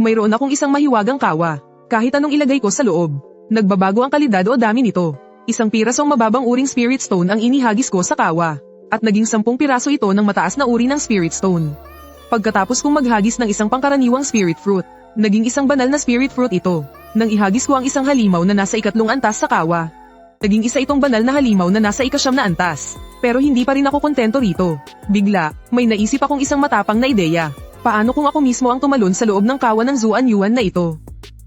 Mayroon akong isang mahiwagang kawa. Kahit anong ilagay ko sa loob, nagbabago ang kalidad o dami nito. Isang pirasong mababang uring spirit stone ang inihagis ko sa kawa. At naging 10 piraso ito ng mataas na uri ng spirit stone. Pagkatapos kong maghagis ng isang pangkaraniwang spirit fruit, naging isang banal na spirit fruit ito. Nang ihagis ko ang isang halimaw na nasa 3 antas sa kawa, naging isa itong banal na halimaw na nasa 9 na antas. Pero hindi pa rin ako kontento rito. Bigla, may naisip akong isang matapang na ideya. Paano kung ako mismo ang tumalon sa loob ng kawa ng Zuan Yuan na ito?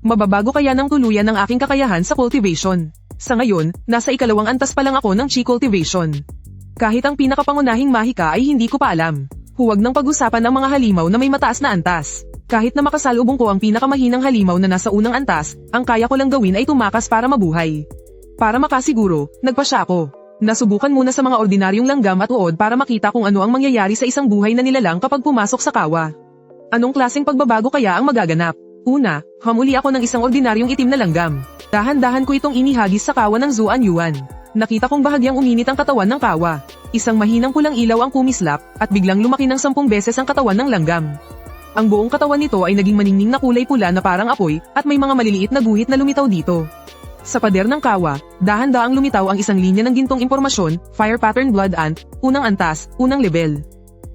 Mababago kaya ng tuluyan ng aking kakayahan sa cultivation. Sa ngayon, nasa 2 antas pa lang ako ng chi cultivation. Kahit ang pinakapangunahing mahika ay hindi ko pa alam. Huwag nang pag-usapan ang mga halimaw na may mataas na antas. Kahit na makasalubong ko ang pinakamahinang halimaw na nasa unang antas, ang kaya ko lang gawin ay tumakas para mabuhay. Para makasiguro, nagpasya ako. Nasubukan muna sa mga ordinaryong langgam at uod para makita kung ano ang mangyayari sa isang buhay na nilalang kapag pumasok sa kawa. Anong klaseng pagbabago kaya ang magaganap? Una, hamuli ako ng isang ordinaryong itim na langgam. Dahan-dahan ko itong inihagis sa kawa ng Zuan Yuan. Nakita kong bahagyang uminit ang katawan ng kawa. Isang mahinang pulang ilaw ang kumislap, at biglang lumaki ng 10 beses ang katawan ng langgam. Ang buong katawan nito ay naging maningning na kulay pula na parang apoy, at may mga maliliit na guhit na lumitaw dito. Sa pader ng kawa, dahan-daang lumitaw ang isang linya ng gintong impormasyon, Fire Pattern Blood Ant, unang antas, unang level.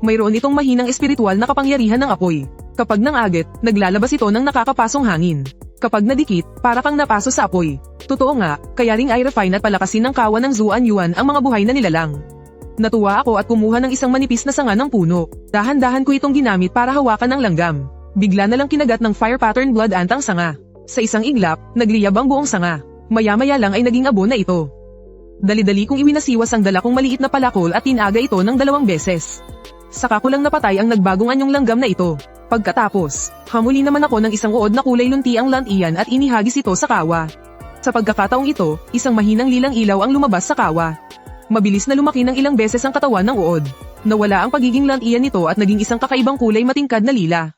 Mayroon itong mahinang espiritual na kapangyarihan ng apoy. Kapag nang-agit, naglalabas ito ng nakakapasong hangin. Kapag nadikit, para kang napaso sa apoy. Totoo nga, kaya ring i-refine at palakasin ng kawa ng Zuan Yuan ang mga buhay na nilalang. Natuwa ako at kumuha ng isang manipis na sanga ng puno. Dahan-dahan ko itong ginamit para hawakan ng langgam. Bigla na lang kinagat ng Fire Pattern Blood Ant ang sanga. Sa isang iglap, nagliyab ang buong sanga. Maya-maya lang ay naging abo na ito. Dali-dali kong iwinasiwas ang dala kong maliit na palakol at tinaga ito ng 2 beses. Saka ko lang napatay ang nagbagong anyong langgam na ito. Pagkatapos, hamuli naman ako ng isang uod na kulay lunti ang lantian at inihagis ito sa kawa. Sa pagkakataong ito, isang mahinang lilang ilaw ang lumabas sa kawa. Mabilis na lumaki ng ilang beses ang katawan ng uod. Nawala ang pagiging lantian nito at naging isang kakaibang kulay matingkad na lila.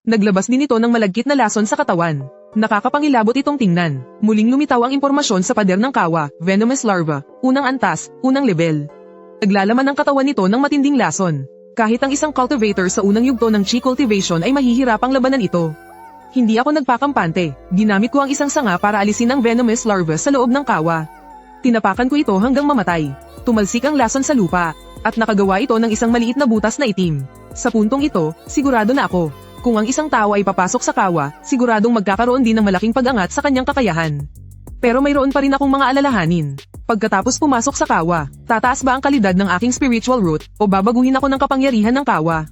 Naglabas din ito ng malagkit na lason sa katawan. Nakakapangilabot itong tingnan. Muling lumitaw ang impormasyon sa pader ng kawa, Venomous Larva, unang antas, unang level. Naglalaman ang katawan nito ng matinding lason. Kahit ang isang cultivator sa unang yugto ng chi cultivation ay mahihirapang labanan ito. Hindi ako nagpakampante. Ginamit ko ang isang sanga para alisin ang venomous larva sa loob ng kawa. Tinapakan ko ito hanggang mamatay. Tumalsik ang lason sa lupa, at nakagawa ito ng isang maliit na butas na itim. Sa puntong ito, sigurado na ako. Kung ang isang tao ay papasok sa kawa, siguradong magkakaroon din ng malaking pag-angat sa kanyang kakayahan. Pero mayroon pa rin akong mga alalahanin. Pagkatapos pumasok sa kawa, tataas ba ang kalidad ng aking spiritual root o babaguhin ako ng kapangyarihan ng kawa?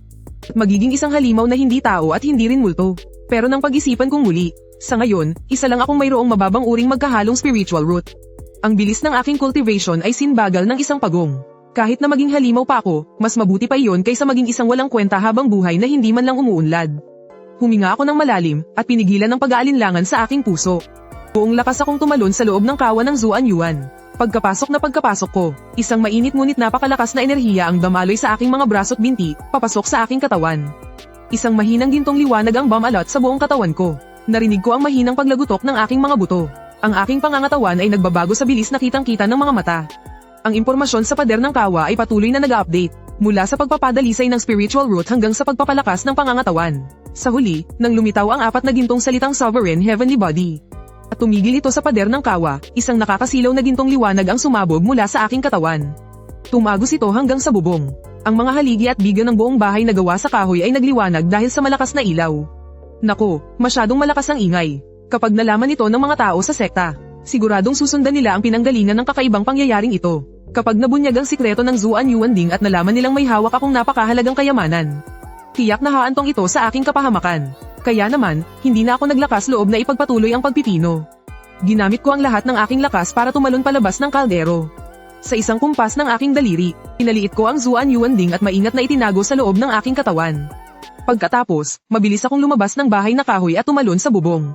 Magiging isang halimaw na hindi tao at hindi rin multo. Pero nang pag-isipan kong muli, sa ngayon, isa lang akong mayroong mababang uring magkahalong spiritual root. Ang bilis ng aking cultivation ay sinbagal ng isang pagong. Kahit na maging halimaw pa ako, mas mabuti pa iyon kaysa maging isang walang kwenta habang buhay na hindi man lang umuunlad. Huminga ako ng malalim at pinigilan ng pag-aalinlangan sa aking puso. Buong lakas akong tumalon sa loob ng kawa ng Zuan Yuan. Pagkapasok ko, isang mainit ngunit napakalakas na enerhiya ang damaloy sa aking mga braso't binti, papasok sa aking katawan. Isang mahinang gintong liwanag ang bumalot sa buong katawan ko. Narinig ko ang mahinang paglagutok ng aking mga buto. Ang aking pangangatawan ay nagbabago sa bilis na kitang-kita ng mga mata. Ang impormasyon sa pader ng kawa ay patuloy na nag-update, mula sa pagpapadalisay ng spiritual root hanggang sa pagpapalakas ng pangangatawan. Sa huli, nang lumitaw ang 4 na gintong salitang sovereign heavenly body. At tumigil ito sa pader ng kawa, isang nakakasilaw na gintong liwanag ang sumabog mula sa aking katawan. Tumagos ito hanggang sa bubong. Ang mga haligi at biga ng buong bahay na gawa sa kahoy ay nagliwanag dahil sa malakas na ilaw. Naku, masyadong malakas ang ingay. Kapag nalaman ito ng mga tao sa sekta, siguradong susundan nila ang pinanggalingan ng kakaibang pangyayaring ito. Kapag nabunyag ang sikreto ng Zuan Yuan Ding at nalaman nilang may hawak akong napakahalagang kayamanan, tiyak na haantong ito sa aking kapahamakan. Kaya naman, hindi na ako naglakas loob na ipagpatuloy ang pagpipino. Ginamit ko ang lahat ng aking lakas para tumalon palabas ng kaldero. Sa isang kumpas ng aking daliri, pinaliit ko ang Zuan Yuan Ding at maingat na itinago sa loob ng aking katawan. Pagkatapos, mabilis akong lumabas ng bahay na kahoy at tumalon sa bubong.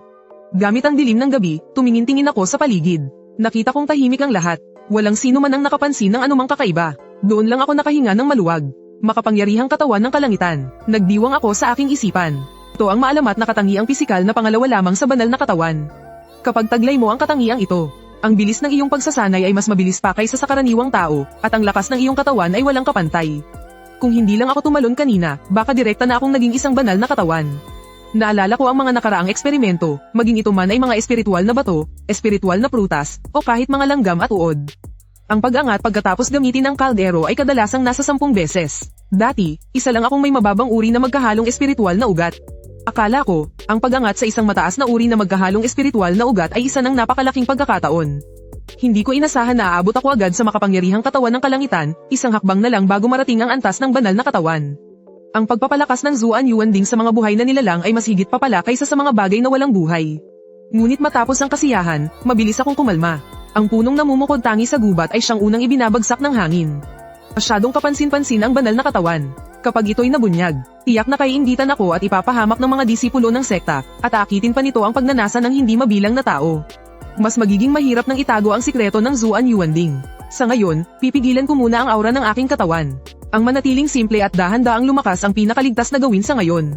Gamit ang dilim ng gabi, tumingin-tingin ako sa paligid. Nakita kong tahimik ang lahat. Walang sino man ang nakapansin ng anumang kakaiba. Doon lang ako nakahinga ng maluwag. Makapangyarihang katawan ng kalangitan. Nagdiwang ako sa aking isipan. Ito ang maalamat na katangiang pisikal na pangalawa lamang sa banal na katawan. Kapag taglay mo ang katangiang ito, ang bilis ng iyong pagsasanay ay mas mabilis pa kaysa sa karaniwang tao, at ang lakas ng iyong katawan ay walang kapantay. Kung hindi lang ako tumalon kanina, baka direkta na akong naging isang banal na katawan. Naalala ko ang mga nakaraang eksperimento, maging ito man ay mga espiritual na bato, espiritual na prutas, o kahit mga langgam at uod. Ang pag-angat pagkatapos gamitin ang kaldero ay kadalasang nasa 10 beses. Dati, isa lang akong may mababang uri na magkahalong espiritual na ugat. Akala ko, ang pag-angat sa isang mataas na uri na magkahalong espiritual na ugat ay isa ng napakalaking pagkakataon. Hindi ko inasahan na aabot ako agad sa makapangyarihang katawan ng kalangitan, isang hakbang na lang bago marating ang antas ng banal na katawan. Ang pagpapalakas ng Zuan Yuanding sa mga buhay na nilalang ay mas higit pa pala kaysa sa mga bagay na walang buhay. Ngunit matapos ang kasiyahan, mabilis akong kumalma. Ang punong namumukod tangi sa gubat ay siyang unang ibinabagsak ng hangin. Masyadong kapansin-pansin ang banal na katawan. Kapag ito'y nabunyag, tiyak na kaiingitan ako at ipapahamak ng mga disipulo ng sekta, at aakitin pa nito ang pagnanasa ng hindi mabilang na tao. Mas magiging mahirap nang itago ang sikreto ng Zuan Yuanding. Sa ngayon, pipigilan ko muna ang aura ng aking katawan. Ang manatiling simple at dahan-daang lumakas ang pinakaligtas na gawin sa ngayon.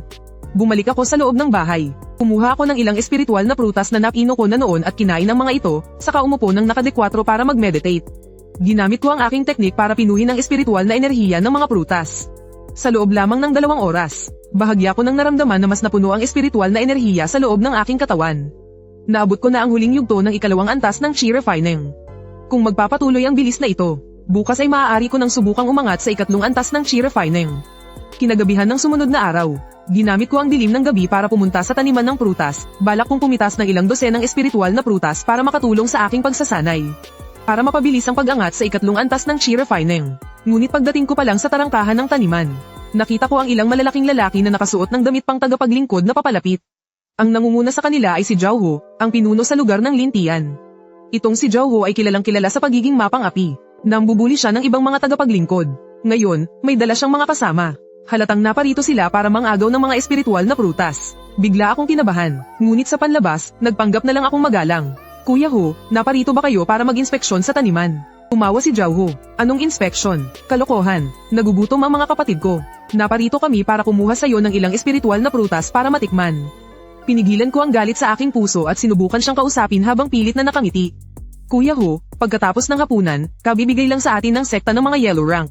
Bumalik ako sa loob ng bahay. Kumuha ako ng ilang espiritual na prutas na napino ko na noon at kinain ang mga ito, saka umupo ng nakadekwatro para mag-meditate. Ginamit ko ang aking teknik para pinuhin ang espiritual na enerhiya ng mga prutas. Sa loob lamang ng 2 oras, bahagya ko nang naramdaman na mas napuno ang espiritual na enerhiya sa loob ng aking katawan. Naabot ko na ang huling yugto ng ikalawang antas ng Chi Refining. Kung magpapatuloy ang bilis na ito, bukas ay maaari ko nang subukang umangat sa ikatlong antas ng Chi Refining. Kinagabihan ng sumunod na araw, ginamit ko ang dilim ng gabi para pumunta sa taniman ng prutas, balak kong pumitas ng ilang dosenang espiritual na prutas para makatulong sa aking pagsasanay. Para mapabilis ang pag-angat sa ikatlong antas ng Chi Refining. Ngunit pagdating ko pa lang sa tarangkahan ng taniman, nakita ko ang ilang malalaking lalaki na nakasuot ng damit pang tagapaglingkod na papalapit. Ang nangunguna sa kanila ay si Zhao Hu, ang pinuno sa lugar ng Lintian. Itong si Zhao Hu ay kilalang kilala sa pagiging mapang-api. Nambubuli siya ng ibang mga tagapaglingkod. Ngayon, may dala siyang mga kasama. Halatang naparito sila para mangagaw ng mga espiritual na prutas. Bigla akong kinabahan, ngunit sa panlabas, nagpanggap na lang akong magalang. Kuya Hu, naparito ba kayo para mag-inspeksyon sa taniman? Umawa si Zhao Hu. Anong inspeksyon? Kalokohan. Nagugutom ang mga kapatid ko. Naparito kami para kumuha sa iyo ng ilang espiritual na prutas para matikman. Pinigilan ko ang galit sa aking puso at sinubukan siyang kausapin habang pilit na nakangiti. Kuya Hu, pagkatapos ng hapunan, kabibigay lang sa atin ng sekta ng mga yellow rank.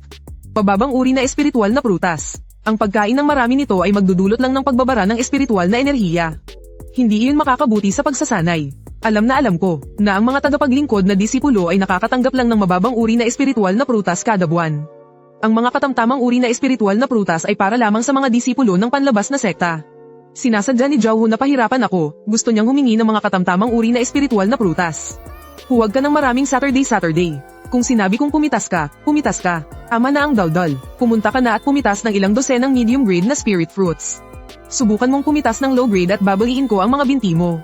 Pababang uri na espiritual na prutas. Ang pagkain ng marami nito ay magdudulot lang ng pagbabara ng espiritual na enerhiya. Hindi iyon makakabuti sa pagsasanay. Alam ko, na ang mga tagapaglingkod na disipulo ay nakakatanggap lang ng mababang uri na espiritual na prutas kada buwan. Ang mga katamtamang uri na espiritual na prutas ay para lamang sa mga disipulo ng panlabas na sekta. Sinasadya ni Zhao Hu na pahirapan ako, gusto niyang humingi ng mga katamtamang uri na espiritual na prutas. Huwag ka ng maraming Saturday. Kung sinabi kong pumitas ka. Ama na ang daldal. Pumunta ka na at pumitas ng ilang dosenang medium grade na spirit fruits. Subukan mong pumitas ng low grade at babaliin ko ang mga binti mo.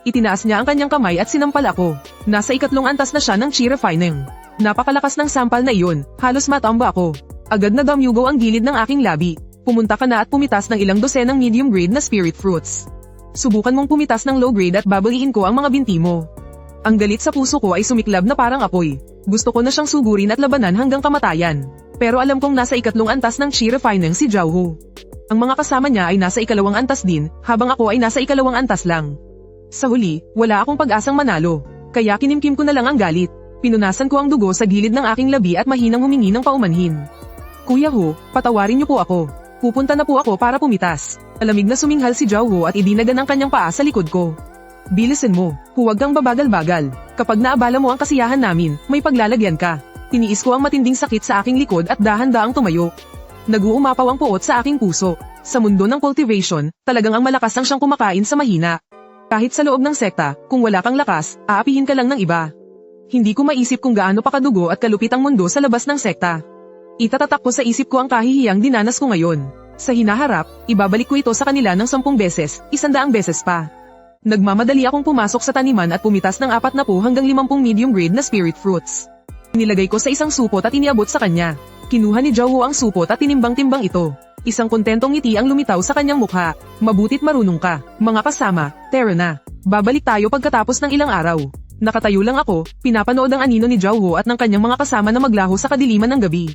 Itinaas niya ang kanyang kamay at sinampal ako. Nasa ikatlong antas na siya ng Chi Refining. Napakalakas ng sampal na iyon, halos matamba ako. Agad na damyugaw ang gilid ng aking labi. Pumunta ka na at pumitas ng ilang dosenang medium grade na spirit fruits. Subukan mong pumitas ng low grade at babaliin ko ang mga binti mo. Ang galit sa puso ko ay sumiklab na parang apoy. Gusto ko na siyang sugurin at labanan hanggang kamatayan. Pero alam kong nasa ikatlong antas ng Chi Refining si Zhao Hu. Ang mga kasama niya ay nasa ikalawang antas din, habang ako ay nasa ikalawang antas lang. Sa huli, wala akong pag-asang manalo. Kaya kinimkim ko na lang ang galit. Pinunasan ko ang dugo sa gilid ng aking labi at mahinang humingi ng paumanhin. Kuya Hu, patawarin niyo po ako. Pupunta na po ako para pumitas. Alamig na suminghal si Zhao Hu at idinagan ang kanyang paa sa likod ko. Bilisin mo, huwag kang babagal-bagal. Kapag naabala mo ang kasiyahan namin, may paglalagyan ka. Tiniis ko ang matinding sakit sa aking likod at dahan-daang tumayo. Nag-uumapaw ang puot sa aking puso. Sa mundo ng cultivation, talagang ang malakas ang siyang kumakain sa mahina. Kahit sa loob ng sekta, kung wala kang lakas, aapihin ka lang ng iba. Hindi ko maisip kung gaano pa kadugo at kalupit ang mundo sa labas ng sekta. Itatatak ko sa isip ko ang kahihiyang dinanas ko ngayon. Sa hinaharap, ibabalik ko ito sa kanila ng 10 beses, 100 beses pa. Nagmamadali akong pumasok sa taniman at pumitas ng 40 hanggang 50 medium grade na spirit fruits. Nilagay ko sa isang supot at iniabot sa kanya. Kinuha ni Zhao Hu ang supot at tinimbang-timbang ito. Isang kontentong ngiti ang lumitaw sa kanyang mukha. Mabutit marunong ka, mga kasama, tara na. Babalik tayo pagkatapos ng ilang araw. Nakatayo lang ako, pinapanood ang anino ni Zhao Hu at ng kanyang mga kasama na maglaho sa kadiliman ng gabi.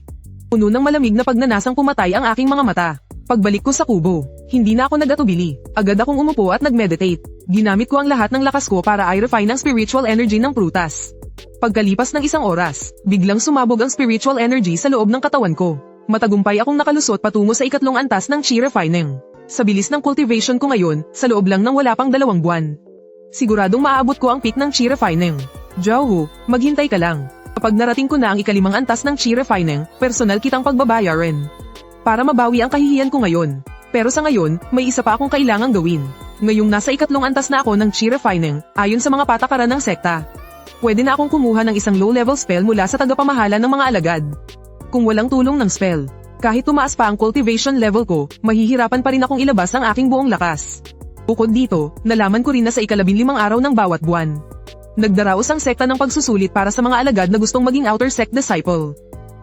Puno ng malamig na pagnanasang pumatay ang aking mga mata. Pagbalik ko sa kubo, hindi na ako nag-atubili. Agad akong umupo at nag-meditate. Ginamit ko ang lahat ng lakas ko para i-refine ang spiritual energy ng prutas. Pagkalipas ng 1 oras, biglang sumabog ang spiritual energy sa loob ng katawan ko. Matagumpay akong nakalusot patungo sa ikatlong antas ng Chi Refining. Sa bilis ng cultivation ko ngayon, sa loob lang ng wala pang 2 buwan. Siguradong maaabot ko ang peak ng chi refining. Jiaohu, maghintay ka lang. Kapag narating ko na ang ikalimang antas ng chi refining, personal kitang pagbabayarin. Para mabawi ang kahihiyan ko ngayon. Pero sa ngayon, may isa pa akong kailangang gawin. Ngayong nasa ikatlong antas na ako ng chi refining, ayon sa mga patakaran ng sekta. Pwede na akong kumuha ng isang low-level spell mula sa tagapamahala ng mga alagad. Kung walang tulong ng spell, kahit tumaas pa ang cultivation level ko, mahihirapan pa rin akong ilabas ang aking buong lakas. Bukod dito, nalaman ko rin na sa ika-15 araw ng bawat buwan, nagdaraos ang sekta ng pagsusulit para sa mga alagad na gustong maging outer sect disciple.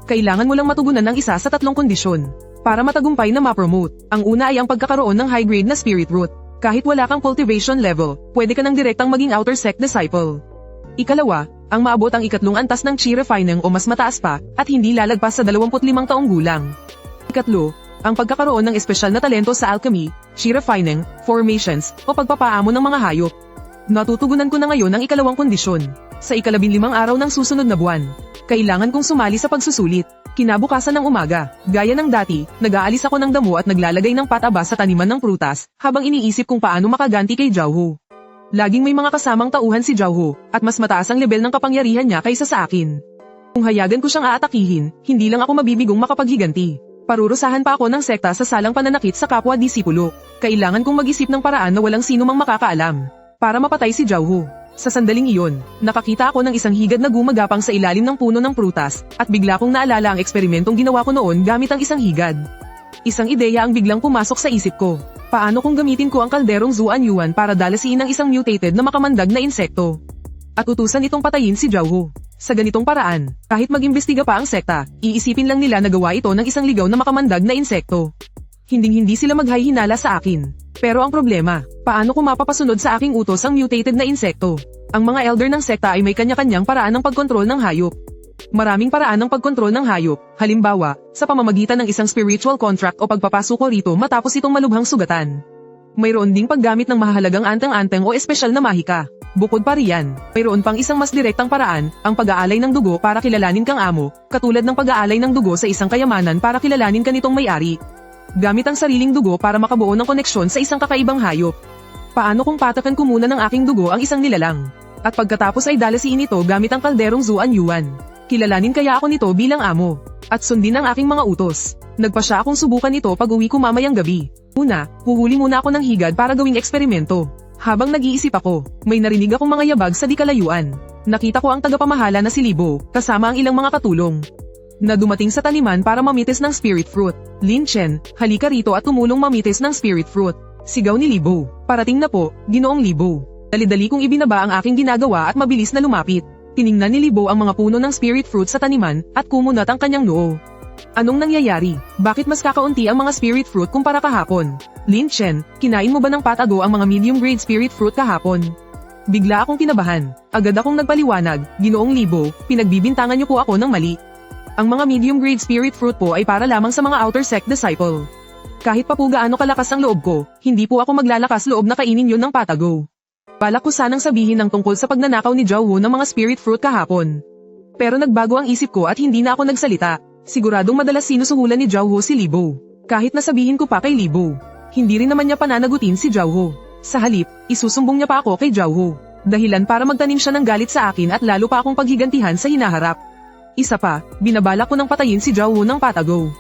Kailangan mo lang matugunan ng isa sa 3 kondisyon para matagumpay na ma-promote. Ang una ay ang pagkakaroon ng high-grade na spirit root. Kahit wala kang cultivation level, pwede ka nang direktang maging outer sect disciple. Ikalawa, ang maabot ang ikatlong antas ng chi refining o mas mataas pa, at hindi lalagpas sa 25 taong gulang. Ikatlo, ang pagkakaroon ng espesyal na talento sa alchemy, chi refining, formations, o pagpapaamo ng mga hayop. Natutugunan ko na ngayon ang ikalawang kondisyon. Sa ika-15 araw ng susunod na buwan, kailangan kong sumali sa pagsusulit. Kinabukasan ng umaga, gaya ng dati, nag-aalis ako ng damo at naglalagay ng pataba sa taniman ng prutas, habang iniisip kung paano makaganti kay Jiaohu. Laging may mga kasamang tauhan si Jiaohu, at mas mataas ang level ng kapangyarihan niya kaysa sa akin. Kung hayagan ko siyang aatakihin, hindi lang ako mabibigong makapaghiganti. Parurusahan pa ako ng sekta sa salang pananakit sa kapwa-disipulo. Kailangan kong mag-isip ng paraan na walang sino mang makakaalam para mapatay si Jiaohu. Sa sandaling iyon, nakakita ako ng isang higad na gumagapang sa ilalim ng puno ng prutas, at bigla kong naalala ang eksperimentong ginawa ko noon gamit ang isang higad. Isang ideya ang biglang pumasok sa isip ko. Paano kung gamitin ko ang kalderong Zuan Yuan para dalasiin ang isang mutated na makamandag na insekto? At utusan itong patayin si Jiaohu. Sa ganitong paraan, kahit mag-imbestiga pa ang sekta, iisipin lang nila na gawa ito ng isang ligaw na makamandag na insekto. Hinding-hindi sila maghahinala sa akin. Pero ang problema, paano ko mapapasunod sa aking utos ang mutated na insekto? Ang mga elder ng sekta ay may kanya-kanyang paraan ng pagkontrol ng hayop. Maraming paraan ng pagkontrol ng hayop, halimbawa, sa pamamagitan ng isang spiritual contract o pagpapasuko rito matapos itong malubhang sugatan. Mayroon ding paggamit ng mahalagang anteng-anteng o espesyal na mahika. Bukod pa riyan, mayroon pang isang mas direktang paraan, ang pag-aalay ng dugo para kilalanin kang amo, katulad ng pag-aalay ng dugo sa isang kayamanan para kilalanin ka nitong may-ari. Gamit ang sariling dugo para makabuo ng koneksyon sa isang kakaibang hayop. Paano kung patakan ko muna ng aking dugo ang isang nilalang? At pagkatapos ay dalasiin ito gamit ang kalderong Zuan Yuan. Kilalanin kaya ako nito bilang amo. At sundin ang aking mga utos. Nagpa siya akong subukan ito pag uwi ko mamayang gabi. Una, huhuli muna ako ng higad para gawing eksperimento. Habang nag-iisip ako, may narinig akong mga yabag sa di kalayuan. Nakita ko ang tagapamahala na si Libo, kasama ang ilang mga katulong na dumating sa taniman para mamitis ng spirit fruit. Lin Chen, halika rito at tumulong mamitis ng spirit fruit. Sigaw ni Libo. Parating na po, Ginoong Libo. Dali-dali kong ibinaba ang aking ginagawa at mabilis na lumapit. Tiningnan ni Libo ang mga puno ng spirit fruit sa taniman at kumunat ang kanyang noo. Anong nangyayari? Bakit mas kakaunti ang mga spirit fruit kumpara kahapon? Lin Chen, kinain mo ba ng patago ang mga medium grade spirit fruit kahapon? Bigla akong kinabahan. Agad akong nagpaliwanag, Ginoong Libo, pinagbibintangan niyo po ako ng mali. Ang mga medium grade spirit fruit po ay para lamang sa mga outer sect disciple. Kahit pa po gaano kalakas ang loob ko, hindi po ako maglalakas loob na kainin yun ng patago. Balak ko sanang sabihin ng tungkol sa pagnanakaw ni Jiaohu ng mga spirit fruit kahapon. Pero nagbago ang isip ko at hindi na ako nagsalita. Siguradong madalas sinusuhulan ni Jiaohu si Libo. Kahit nasabihin ko pa kay Libo, hindi rin naman niya pananagutin si Jiaohu. Sa halip, isusumbong niya pa ako kay Jiaohu. Dahilan para magtanim siya ng galit sa akin at lalo pa akong paghigantihan sa hinaharap. Isa pa, binabalak ko ng patayin si Jiaohu ng patago.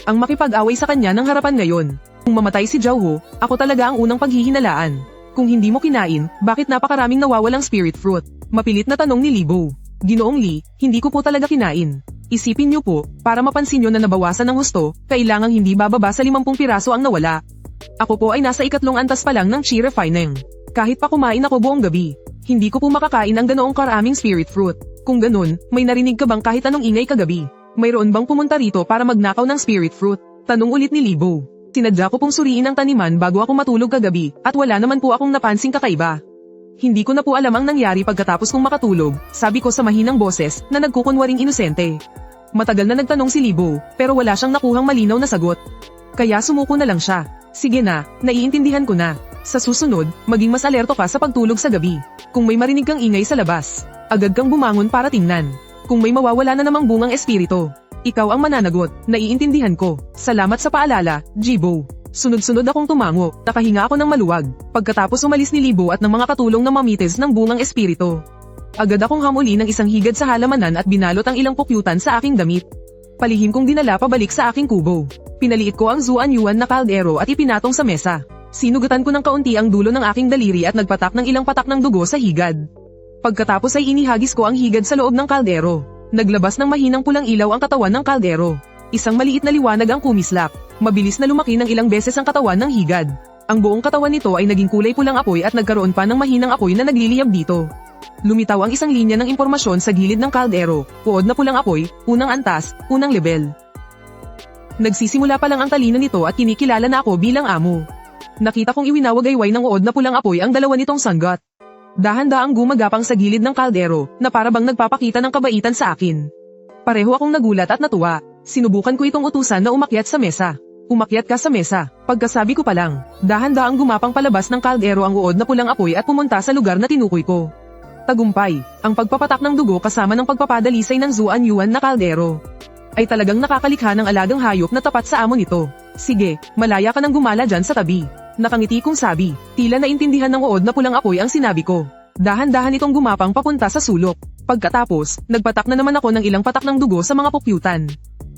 Ang makipag-away sa kanya ng harapan ngayon. Kung mamatay si Jiaohu, ako talaga ang unang paghihinalaan. Kung hindi mo kinain, bakit napakaraming nawawalang spirit fruit? Mapilit na tanong ni Libo. Ginoong Li, hindi ko po talaga kinain. Isipin niyo po, para mapansin niyo na nabawasan ng husto, kailangang hindi bababa sa 50 piraso ang nawala. Ako po ay nasa ikatlong antas pa lang ng chi refining. Kahit pa kumain ako buong gabi, hindi ko po makakain ang ganoong karaming spirit fruit. Kung ganun, may narinig ka bang kahit anong ingay kagabi? Mayroon bang pumunta rito para magnakaw ng spirit fruit? Tanong ulit ni Libo. Sinadya ko pong suriin ang taniman bago ako matulog kagabi, at wala naman po akong napansing kakaiba. Hindi ko na po alam ang nangyari pagkatapos kong makatulog, sabi ko sa mahinang boses na nagkukunwaring inosente. Matagal na nagtanong si Libo, pero wala siyang nakuhang malinaw na sagot. Kaya sumuko na lang siya. Sige na, naiintindihan ko na. Sa susunod, maging mas alerto ka sa pagtulog sa gabi. Kung may marinig kang ingay sa labas, agad kang bumangon para tingnan. Kung may mawawala na namang bungang espiritu, ikaw ang mananagot. Naiintindihan ko. Salamat sa paalala, Jibo. Sunod-sunod akong tumango, nakahinga ako ng maluwag, pagkatapos umalis ni Libo at ng mga katulong na mamites ng bungang espiritu. Agad akong hamuli ng isang higad sa halamanan at binalot ang ilang pukyutan sa aking damit. Palihim kong dinala pabalik sa aking kubo. Pinaliit ko ang Zuan Yuan na kaldero at ipinatong sa mesa. Sinugatan ko ng kaunti ang dulo ng aking daliri at nagpatak ng ilang patak ng dugo sa higad. Pagkatapos ay inihagis ko ang higad sa loob ng kaldero. Naglabas ng mahinang pulang ilaw ang katawan ng kaldero. Isang maliit na liwanag ang kumislap. Mabilis na lumaki ng ilang beses ang katawan ng higad. Ang buong katawan nito ay naging kulay pulang apoy at nagkaroon pa ng mahinang apoy na nagliliyab dito. Lumitaw ang isang linya ng impormasyon sa gilid ng kaldero, uod na pulang apoy, unang antas, unang level. Nagsisimula pa lang ang talino nito at kinikilala na ako bilang amo. Nakita kong iwinawagayway ng uod na pulang apoy ang dalawa nitong sanggot. Dahan-daang gumagapang sa gilid ng kaldero na parabang nagpapakita ng kabaitan sa akin. Pareho akong nagulat at natuwa. Sinubukan ko itong utusan na umakyat sa mesa. Umakyat ka sa mesa. Pagkasabi ko pa lang, dahan-daang gumapang palabas ng kaldero ang uod na pulang apoy at pumunta sa lugar na tinukoy ko. Tagumpay, ang pagpapatak ng dugo kasama ng pagpapadalisay ng Zuan Yuan na kaldero. Ay talagang nakakalikha ng alagang hayop na tapat sa amo nito. Sige, malaya ka nang gumala dyan sa tabi. Nakangiti kong sabi, tila naintindihan ng uod na pulang apoy ang sinabi ko. Dahan-dahan itong gumapang papunta sa sulok. Pagkatapos, nagpatak na naman ako ng ilang patak ng dugo sa mga pukyutan.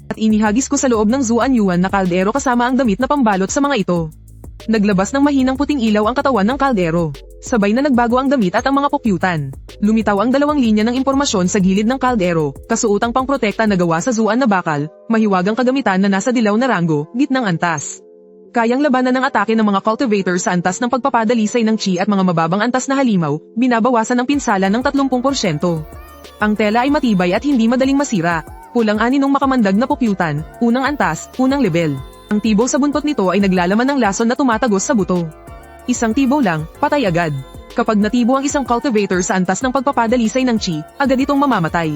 At inihagis ko sa loob ng Zuan Yuan na kaldero kasama ang damit na pambalot sa mga ito. Naglabas ng mahinang puting ilaw ang katawan ng kaldero. Sabay na nagbago ang damit at ang mga pukyutan. Lumitaw ang dalawang linya ng impormasyon sa gilid ng kaldero, kasuotang pangprotekta na gawa sa Zuan na bakal, mahiwagang kagamitan na nasa dilaw na rango, gitnang antas. Kayang labanan ng atake ng mga cultivator sa antas ng pagpapadalisay ng chi at mga mababang antas na halimaw, binabawasan ng pinsala ng 30%. Ang tela ay matibay at hindi madaling masira. Pulang aninong makamandag na pukyutan, unang antas, unang level. Ang tibo sa buntot nito ay naglalaman ng lason na tumatagos sa buto. Isang tibo lang, patay agad. Kapag natibo ang isang cultivator sa antas ng pagpapadalisay ng chi, agad itong mamamatay.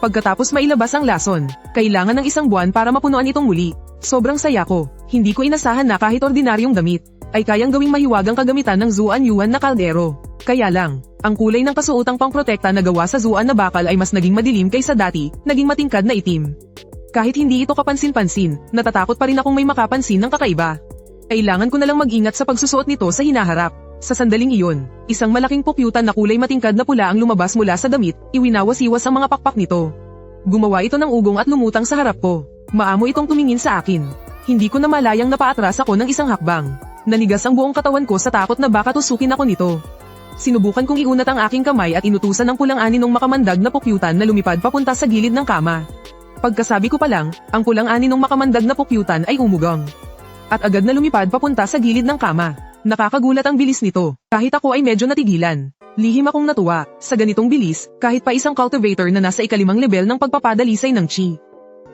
Pagkatapos mailabas ang lason, kailangan ng isang buwan para mapunuan itong muli. Sobrang saya ko, hindi ko inasahan na kahit ordinaryong damit, ay kayang gawing mahiwagang kagamitan ng Zuan Yuan na kaldero. Kaya lang, ang kulay ng kasuotang pangprotekta na gawa sa Zuan na bakal ay mas naging madilim kaysa dati, naging matingkad na itim. Kahit hindi ito kapansin-pansin, natatakot pa rin akong may makapansin ng kakaiba. Kailangan ko na lang mag-ingat sa pagsusuot nito sa hinaharap. Sa sandaling iyon, isang malaking pukyutan na kulay matingkad na pula ang lumabas mula sa damit, iwinawas-iwas ang mga pakpak nito. Gumawa ito ng ugong at lumutang sa harap ko. Maamo itong tumingin sa akin. Hindi ko na malayang napaatras ako ng isang hakbang. Nanigas ang buong katawan ko sa takot na baka tusukin ako nito. Sinubukan kong iunat ang aking kamay at inutusan ng pulang aninong makamandag na pukyutan na lumipad papunta sa gilid ng kama. Pagkasabi ko pa lang, ang pulang aninong makamandag na pukyutan ay umugang. At agad na lumipad papunta sa gilid ng kama. Nakakagulat ang bilis nito, kahit ako ay medyo natigilan. Lihim akong natuwa, sa ganitong bilis, kahit pa isang cultivator na nasa ikalimang level ng pagpapadalisay ng chi,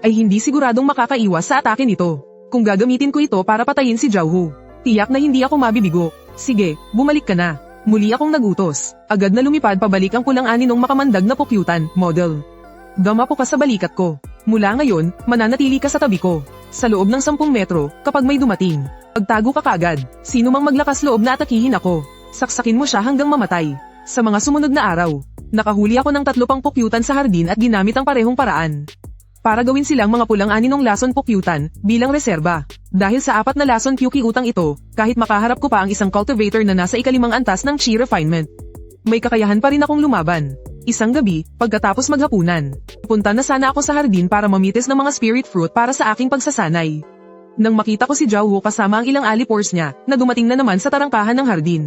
ay hindi siguradong makakaiwas sa atake nito. Kung gagamitin ko ito para patayin si Jiaohu, tiyak na hindi ako mabibigo. Sige, bumalik ka na. Muli akong nagutos. Agad na lumipad pabalik ang pulang aninong makamandag na pukyutan, model. Damapo ka sa balikat ko. Mula ngayon, mananatili ka sa tabi ko. Sa loob ng 10 metro, kapag may dumating, pagtago ka kagad. Sino mang maglakas loob na atakihin ako, saksakin mo siya hanggang mamatay. Sa mga sumunod na araw, nakahuli ako ng 3 pang pukyutan sa hardin at ginamit ang parehong paraan. Para gawin silang mga pulang aninong lason pukyutan, bilang reserba. Dahil sa 4 na lason pukyutang ito, kahit makaharap ko pa ang isang cultivator na nasa ikalimang antas ng chi refinement, may kakayahan pa rin akong lumaban. Isang gabi, pagkatapos maghapunan, punta na sana ako sa hardin para mamitis ng mga spirit fruit para sa aking pagsasanay. Nang makita ko si Jiaohu kasama ang ilang alipores niya, na dumating na naman sa tarangkahan ng hardin.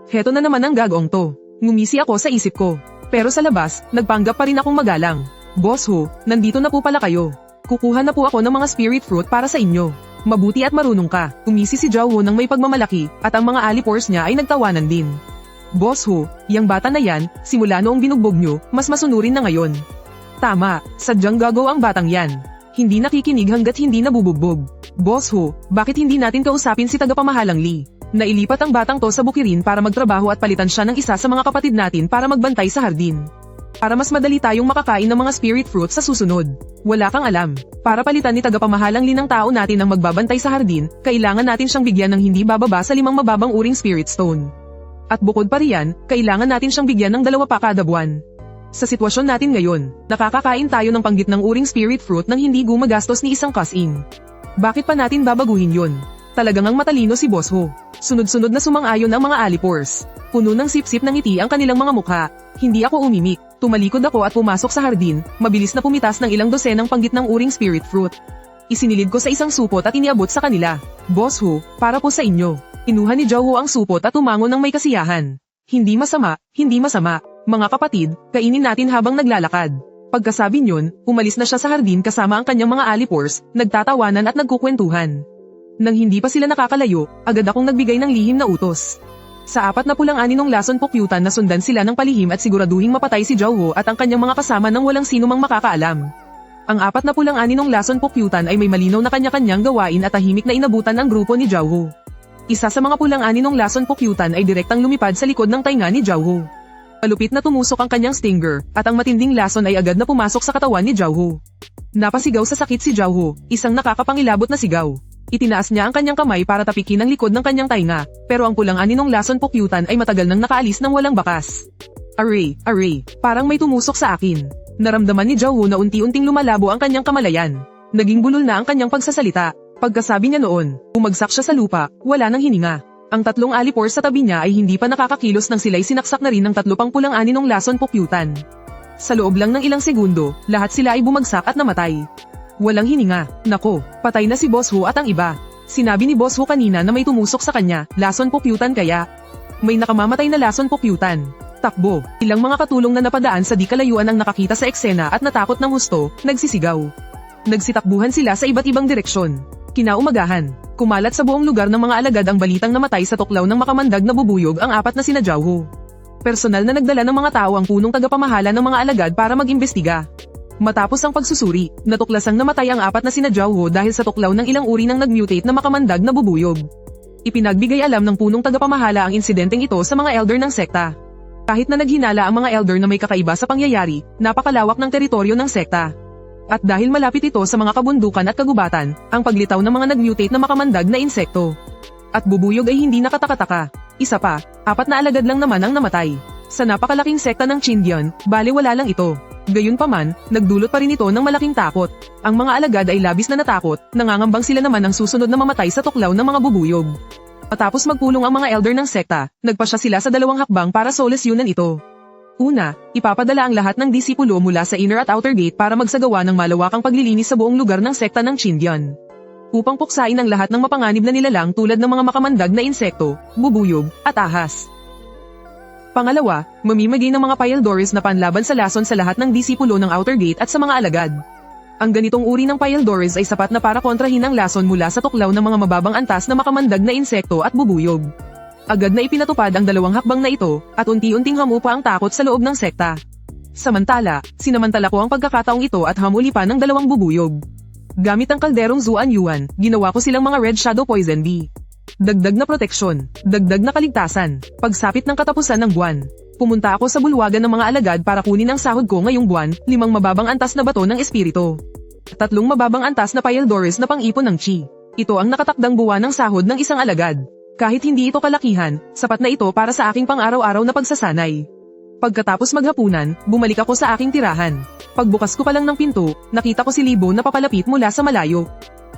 Heto na naman ang gagawin to. Ngumisi ako sa isip ko. Pero sa labas, nagpanggap pa rin akong magalang. Boss Hu, nandito na po pala kayo. Kukuha na po ako ng mga spirit fruit para sa inyo. Mabuti at marunong ka. Umisi si Jiaohu ng may pagmamalaki, at ang mga alipores niya ay nagtawanan din. Boss Hu, yang bata na yan, simula noong binugbog nyo, mas masunurin na ngayon. Tama, sadyang gagaw ang batang yan. Hindi nakikinig hanggat hindi nabubugbog. Boss Hu, bakit hindi natin kausapin si tagapamahalang Lee? Nailipat ang batang to sa bukirin para magtrabaho at palitan siya ng isa sa mga kapatid natin para magbantay sa hardin. Para mas madali tayong makakain ng mga spirit fruit sa susunod. Wala kang alam. Para palitan ni tagapamahalang Lee ng tao natin ang magbabantay sa hardin, kailangan natin siyang bigyan ng hindi bababa sa 5 mababang uring spirit stone. At bukod pa riyan, kailangan natin siyang bigyan ng 2 pa kada buwan. Sa sitwasyon natin ngayon, nakakakain tayo ng panggitnang uring spirit fruit nang hindi gumagastos ni isang kasing. Bakit pa natin babaguhin yun? Talagang ang matalino si Boss Ho. Sunod-sunod na sumang-ayon ang mga alipors. Puno ng sip-sip ng ngiti ang kanilang mga mukha. Hindi ako umimik. Tumalikod ako at pumasok sa hardin, mabilis na pumitas ng ilang dosenang panggitnang uring spirit fruit. Isinilid ko sa isang supot at iniabot sa kanila. Boss Ho, para po sa inyo. Inuha ni Zhao Ho ang supot at tumango ng may kasiyahan. Hindi masama, hindi masama. Mga kapatid, kainin natin habang naglalakad. Pagkasabi niyon, umalis na siya sa hardin kasama ang kanyang mga alipors, nagtatawanan at nagkukwentuhan. Nang hindi pa sila nakakalayo, agad akong nagbigay ng lihim na utos. Sa 4 na pulang aninong lason pukyutan na sundan sila ng palihim at siguraduhing mapatay si Zhao Ho at ang kanyang mga kasama nang walang sino mang makakaalam. Ang 4 na pulang aninong lason pukyutan ay may malinaw na kanya-kanyang gawain at tahimik na inabutan ang grupo ni Zhao Ho. Isa sa mga pulang aninong lason pukyutan ay direktang lumipad sa likod ng tainga ni Zhao Ho. Palupit na tumusok ang kanyang stinger, at ang matinding lason ay agad na pumasok sa katawan ni Zhao Ho. Napasigaw sa sakit si Zhao Ho, isang nakakapangilabot na sigaw. Itinaas niya ang kanyang kamay para tapikin ang likod ng kanyang tainga, pero ang pulang aninong lason pukyutan ay matagal nang nakaalis ng walang bakas. Aray, parang may tumusok sa akin. Naramdaman ni Zhao Ho na unti-unting lumalabo ang kanyang kamalayan. Naging bulol na ang kanyang pagsasalita. Pagkasabi niya noon, bumagsak siya sa lupa, wala nang hininga. Ang 3 alipors sa tabi niya ay hindi pa nakakakilos nang sila'y sinaksak na rin ng 3 pang pulang aninong lason pukyutan. Sa loob lang ng ilang segundo, lahat sila ay bumagsak at namatay. Walang hininga. Nako, patay na si Boss Ho at ang iba. Sinabi ni Boss Ho kanina na may tumusok sa kanya, lason pukyutan kaya. May nakamamatay na lason pukyutan. Takbo. Ilang mga katulong na napadaan sa di kalayuan ang nakakita sa eksena at natakot ng husto, nagsisigaw. Nagsitakbuhan sila sa iba't ibang direksyon. Kinaumagahan, kumalat sa buong lugar ng mga alagad ang balitang namatay sa tuklaw ng makamandag na bubuyog ang 4 na sina Zhao Ho. Personal na nagdala ng mga tao ang punong tagapamahala ng mga alagad para mag-imbestiga. Matapos ang pagsusuri, natuklasang namatay ang 4 na sina Zhao Ho dahil sa tuklaw ng ilang uri ng nag-mutate na makamandag na bubuyog. Ipinagbigay alam ng punong tagapamahala ang insidenteng ito sa mga elder ng sekta. Kahit na naghinala ang mga elder na may kakaiba sa pangyayari, napakalawak ng teritoryo ng sekta. At dahil malapit ito sa mga kabundukan at kagubatan, ang paglitaw ng mga nag-mutate na makamandag na insekto at bubuyog ay hindi nakataka-taka. Isa pa, 4 na alagad lang naman ang namatay. Sa napakalaking sekta ng Qindian, bale wala lang ito. Gayunpaman, nagdulot pa rin ito ng malaking takot. Ang mga alagad ay labis na natakot, nangangambang sila naman ang susunod na mamatay sa tuklaw ng mga bubuyog. Matapos magpulong ang mga elder ng sekta, nagpasya sila sa 2 hakbang para solusyonan ito. Una, ipapadala ang lahat ng disipulo mula sa inner at outer gate para magsagawa ng malawakang paglilinis sa buong lugar ng sekta ng Qindian. Upang puksain ang lahat ng mapanganib na nilalang tulad ng mga makamandag na insekto, bubuyog, at ahas. Pangalawa, mamimigay ng mga Pyldores na panlaban sa lason sa lahat ng disipulo ng outer gate at sa mga alagad. Ang ganitong uri ng Pyldores ay sapat na para kontrahin ang lason mula sa tuklaw ng mga mababang antas na makamandag na insekto at bubuyog. Agad na ipinatupad ang 2 hakbang na ito, at unti-unting hamupa ang takot sa loob ng sekta. Samantala, sinamantala ko ang pagkakataong ito at hamuli pa ng 2 bubuyog. Gamit ang kalderong Zuan Yuan, ginawa ko silang mga Red Shadow Poison Bee. Dagdag na proteksyon, dagdag na kaligtasan, pagsapit ng katapusan ng buwan. Pumunta ako sa bulwagan ng mga alagad para kunin ang sahod ko ngayong buwan, 5 mababang antas na bato ng espiritu. 3 mababang antas na Pyldores na pang-ipon ng chi. Ito ang nakatakdang buwan ng sahod ng isang alagad. Kahit hindi ito kalakihan, sapat na ito para sa aking pang-araw-araw na pagsasanay. Pagkatapos maghapunan, bumalik ako sa aking tirahan. Pagbukas ko pa lang ng pinto, nakita ko si Libo na papalapit mula sa malayo.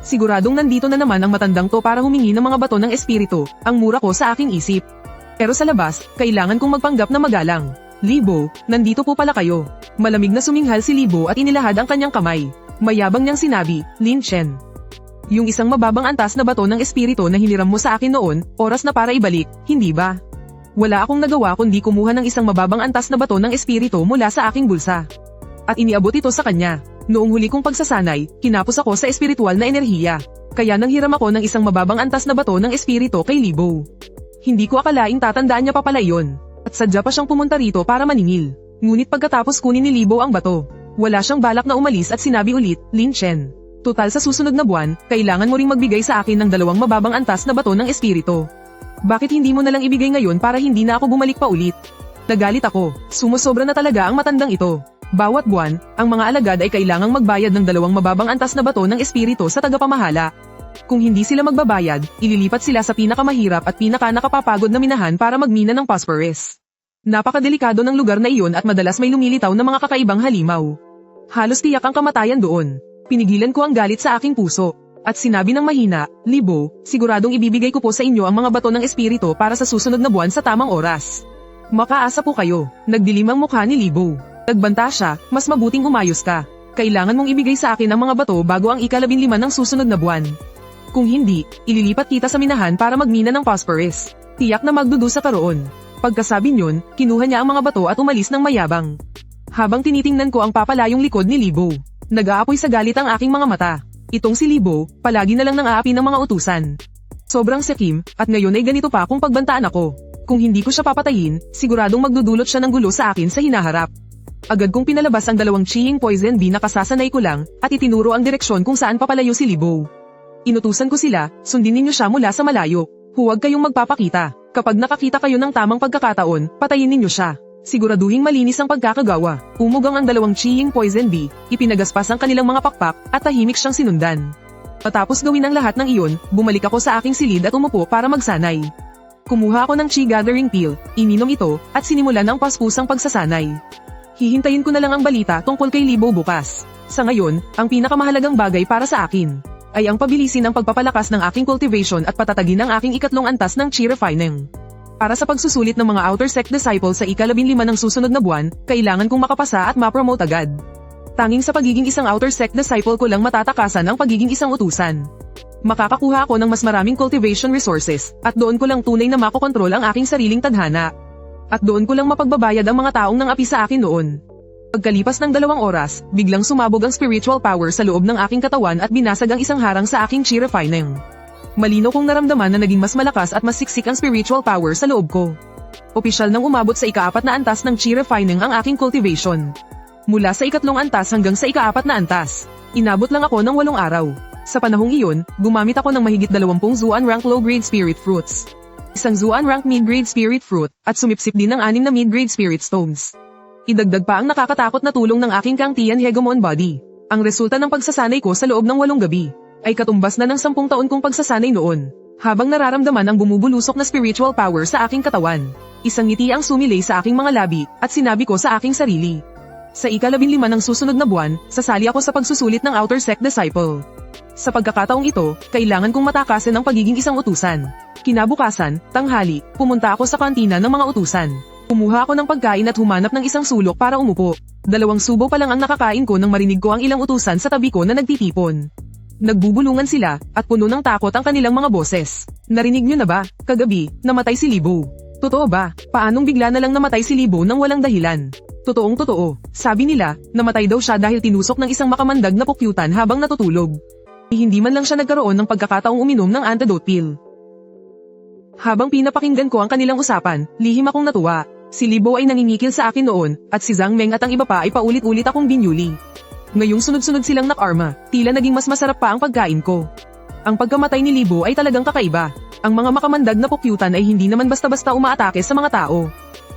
Siguradong nandito na naman ang matandang to para humingi ng mga bato ng espiritu, ang mura ko sa aking isip. Pero sa labas, kailangan kong magpanggap na magalang. Libo, nandito po pala kayo. Malamig na suminghal si Libo at inilahad ang kanyang kamay. Mayabang niyang sinabi, Lin Chen. Yung isang mababang antas na bato ng espiritu na hiniram mo sa akin noon, oras na para ibalik, hindi ba? Wala akong nagawa kundi kumuha ng isang mababang antas na bato ng espiritu mula sa aking bulsa. At iniabot ito sa kanya. Noong huli kong pagsasanay, kinapos ako sa espiritual na enerhiya. Kaya nanghiram ako ng isang mababang antas na bato ng espiritu kay Libo. Hindi ko akalaing tatandaan niya pa pala iyon. At sadya pa siyang pumunta rito para maningil. Ngunit pagkatapos kunin ni Libo ang bato, wala siyang balak na umalis at sinabi ulit, Lin Chen. Tutal sa susunod na buwan, kailangan mo ring magbigay sa akin ng 2 mababang antas na bato ng espiritu. Bakit hindi mo nalang ibigay ngayon para hindi na ako bumalik pa ulit? Nagalit ako, sumusobra na talaga ang matandang ito. Bawat buwan, ang mga alagad ay kailangang magbayad ng 2 mababang antas na bato ng espiritu sa tagapamahala. Kung hindi sila magbabayad, ililipat sila sa pinakamahirap at pinaka-nakapapagod na minahan para magmina ng phosphorus. Napakadelikado ng lugar na iyon at madalas may lumilitaw na mga kakaibang halimaw. Halos tiyak ang kamatayan doon. Pinigilan ko ang galit sa aking puso. At sinabi ng mahina, Libo, siguradong ibibigay ko po sa inyo ang mga bato ng espiritu para sa susunod na buwan sa tamang oras. Makaasa po kayo. Nagdilim ang mukha ni Libo. Nagbanta siya, mas mabuting umayos ka. Kailangan mong ibigay sa akin ang mga bato bago ang ika-15 ng susunod na buwan. Kung hindi, ililipat kita sa minahan para magmina ng phosphorus. Tiyak na magdudusa ka roon. Pagkasabi niyon, kinuha niya ang mga bato at umalis ng mayabang. Habang tinitingnan ko ang papalayong likod ni Libo, nag-aapoy sa galit ang aking mga mata. Itong si Libo, palagi na lang nang aapi ng mga utusan. Sobrang sakim, at ngayon ay ganito pa kung pagbantaan ako. Kung hindi ko siya papatayin, siguradong magdudulot siya ng gulo sa akin sa hinaharap. Agad kong pinalabas ang 2 Chiying Poison Bee na kasasanay ko lang, at itinuro ang direksyon kung saan papalayo si Libo. Inutusan ko sila, sundin ninyo siya mula sa malayo. Huwag kayong magpapakita. Kapag nakakita kayo ng tamang pagkakataon, patayin ninyo siya. Siguraduhing malinis ang pagkakagawa. Umugang ang 2 Chiying Poison Bee, ipinagaspas ang kanilang mga pakpak, at tahimik siyang sinundan. Matapos gawin ang lahat ng iyon, bumalik ako sa aking silid at umupo para magsanay. Kumuha ako ng Chi Gathering Pill, ininom ito, at sinimulan ang paspusang pagsasanay. Hihintayin ko na lang ang balita tungkol kay Libo bukas. Sa ngayon, ang pinakamahalagang bagay para sa akin ay ang pabilisin ang pagpapalakas ng aking cultivation at patatagin ang aking ikatlong antas ng Chi Refining. Para sa pagsusulit ng mga Outer Sect Disciple sa ika-15 ng susunod na buwan, kailangan kong makapasa at ma-promote agad. Tanging sa pagiging isang Outer Sect Disciple ko lang matatakasan ang pagiging isang utusan. Makakakuha ako ng mas maraming cultivation resources, at doon ko lang tunay na makokontrol ang aking sariling tadhana. At doon ko lang mapagbabayad ang mga taong nangapi sa akin noon. Pagkalipas ng 2 oras, biglang sumabog ang spiritual power sa loob ng aking katawan at binasag ang isang harang sa aking Chi Refining. Malino kong naramdaman na naging mas malakas at mas siksik ang spiritual power sa loob ko. Opisyal nang umabot sa ika-4 na antas ng Chi Refining ang aking cultivation. Mula sa ika-3 antas hanggang sa ika-4 na antas. Inabot lang ako ng 8 araw. Sa panahong iyon, gumamit ako ng mahigit 20 Zuan rank low-grade spirit fruits. Isang Zuan rank mid-grade spirit fruit, at sumipsip din ng 6 na mid-grade spirit stones. Idagdag pa ang nakakatakot na tulong ng aking Kangtian Hegemon body. Ang resulta ng pagsasanay ko sa loob ng 8 gabi, ay katumbas na ng 10 taon kong pagsasanay noon. Habang nararamdaman ang bumubulusok na spiritual power sa aking katawan. Isang ngiti ang sumilay sa aking mga labi, at sinabi ko sa aking sarili. Sa ika-15 ng susunod na buwan, sasali ako sa pagsusulit ng Outer Sect Disciple. Sa pagkakataong ito, kailangan kong matakasin ang pagiging isang utusan. Kinabukasan, tanghali, pumunta ako sa kantina ng mga utusan. Kumuha ako ng pagkain at humanap ng isang sulok para umupo. 2 subo pa lang ang nakakain ko nang marinig ko ang ilang utusan sa tabi ko na nagtitipon. Nagbubulungan sila, at puno ng takot ang kanilang mga boses. Narinig nyo na ba, kagabi, namatay si Libo? Totoo ba? Paanong bigla na lang namatay si Libo nang walang dahilan? Totoong totoo, sabi nila, namatay daw siya dahil tinusok ng isang makamandag na pukyutan habang natutulog. Hindi man lang siya nagkaroon ng pagkakataong uminom ng antidote pill. Habang pinapakinggan ko ang kanilang usapan, lihim akong natuwa. Si Libo ay nangingikil sa akin noon, at si Zhang Meng at ang iba pa ay paulit-ulit akong binyuli. Ngayong sunod-sunod silang nakarma, tila naging mas masarap pa ang pagkain ko. Ang pagkamatay ni Libo ay talagang kakaiba. Ang mga makamandag na pukyutan ay hindi naman basta-basta umaatake sa mga tao.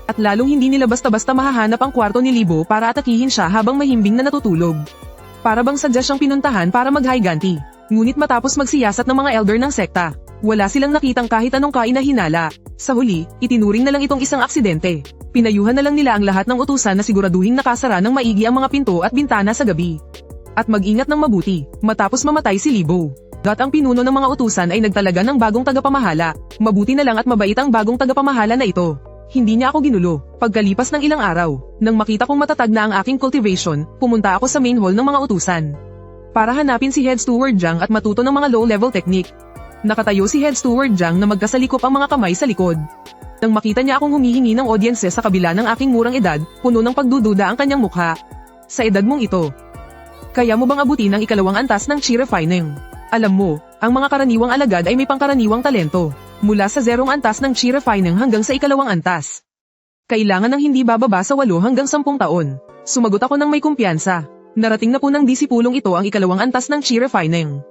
At lalong hindi nila basta-basta mahahanap ang kwarto ni Libo para atakihin siya habang mahimbing na natutulog. Para bang sadya siyang pinuntahan para mag-high-ganti. Ngunit matapos magsiyasat ng mga elder ng sekta, wala silang nakitang kahit anong kainahinala. Sa huli, itinuring na lang itong isang aksidente. Pinayuhan na lang nila ang lahat ng utusan na siguraduhing nakasara ng maigi ang mga pinto at bintana sa gabi. At mag-ingat ng mabuti, matapos mamatay si Libo. At ang pinuno ng mga utusan ay nagtalaga ng bagong tagapamahala. Mabuti na lang at mabait ang bagong tagapamahala na ito. Hindi niya ako ginulo. Pagkalipas ng ilang araw, nang makita kong matatag na ang aking cultivation, pumunta ako sa main hall ng mga utusan. Para hanapin si Head Steward Jiang at matuto ng mga low-level technique. Nakatayo si Head Steward Jiang na magkasalikop ang mga kamay sa likod. Nang makita niya akong humihingi ng audience sa kabila ng aking murang edad, puno ng pagdududa ang kanyang mukha. Sa edad mong ito, kaya mo bang abutin ang ikalawang antas ng Chi Refining? Alam mo, ang mga karaniwang alagad ay may pangkaraniwang talento. Mula sa 0 antas ng Chi Refining hanggang sa ikalawang antas. Kailangan ng hindi bababa sa 8 hanggang 10 taon. Sumagot ako ng may kumpiyansa. Narating na po ng disipulong ito ang ikalawang antas ng Chi Refining.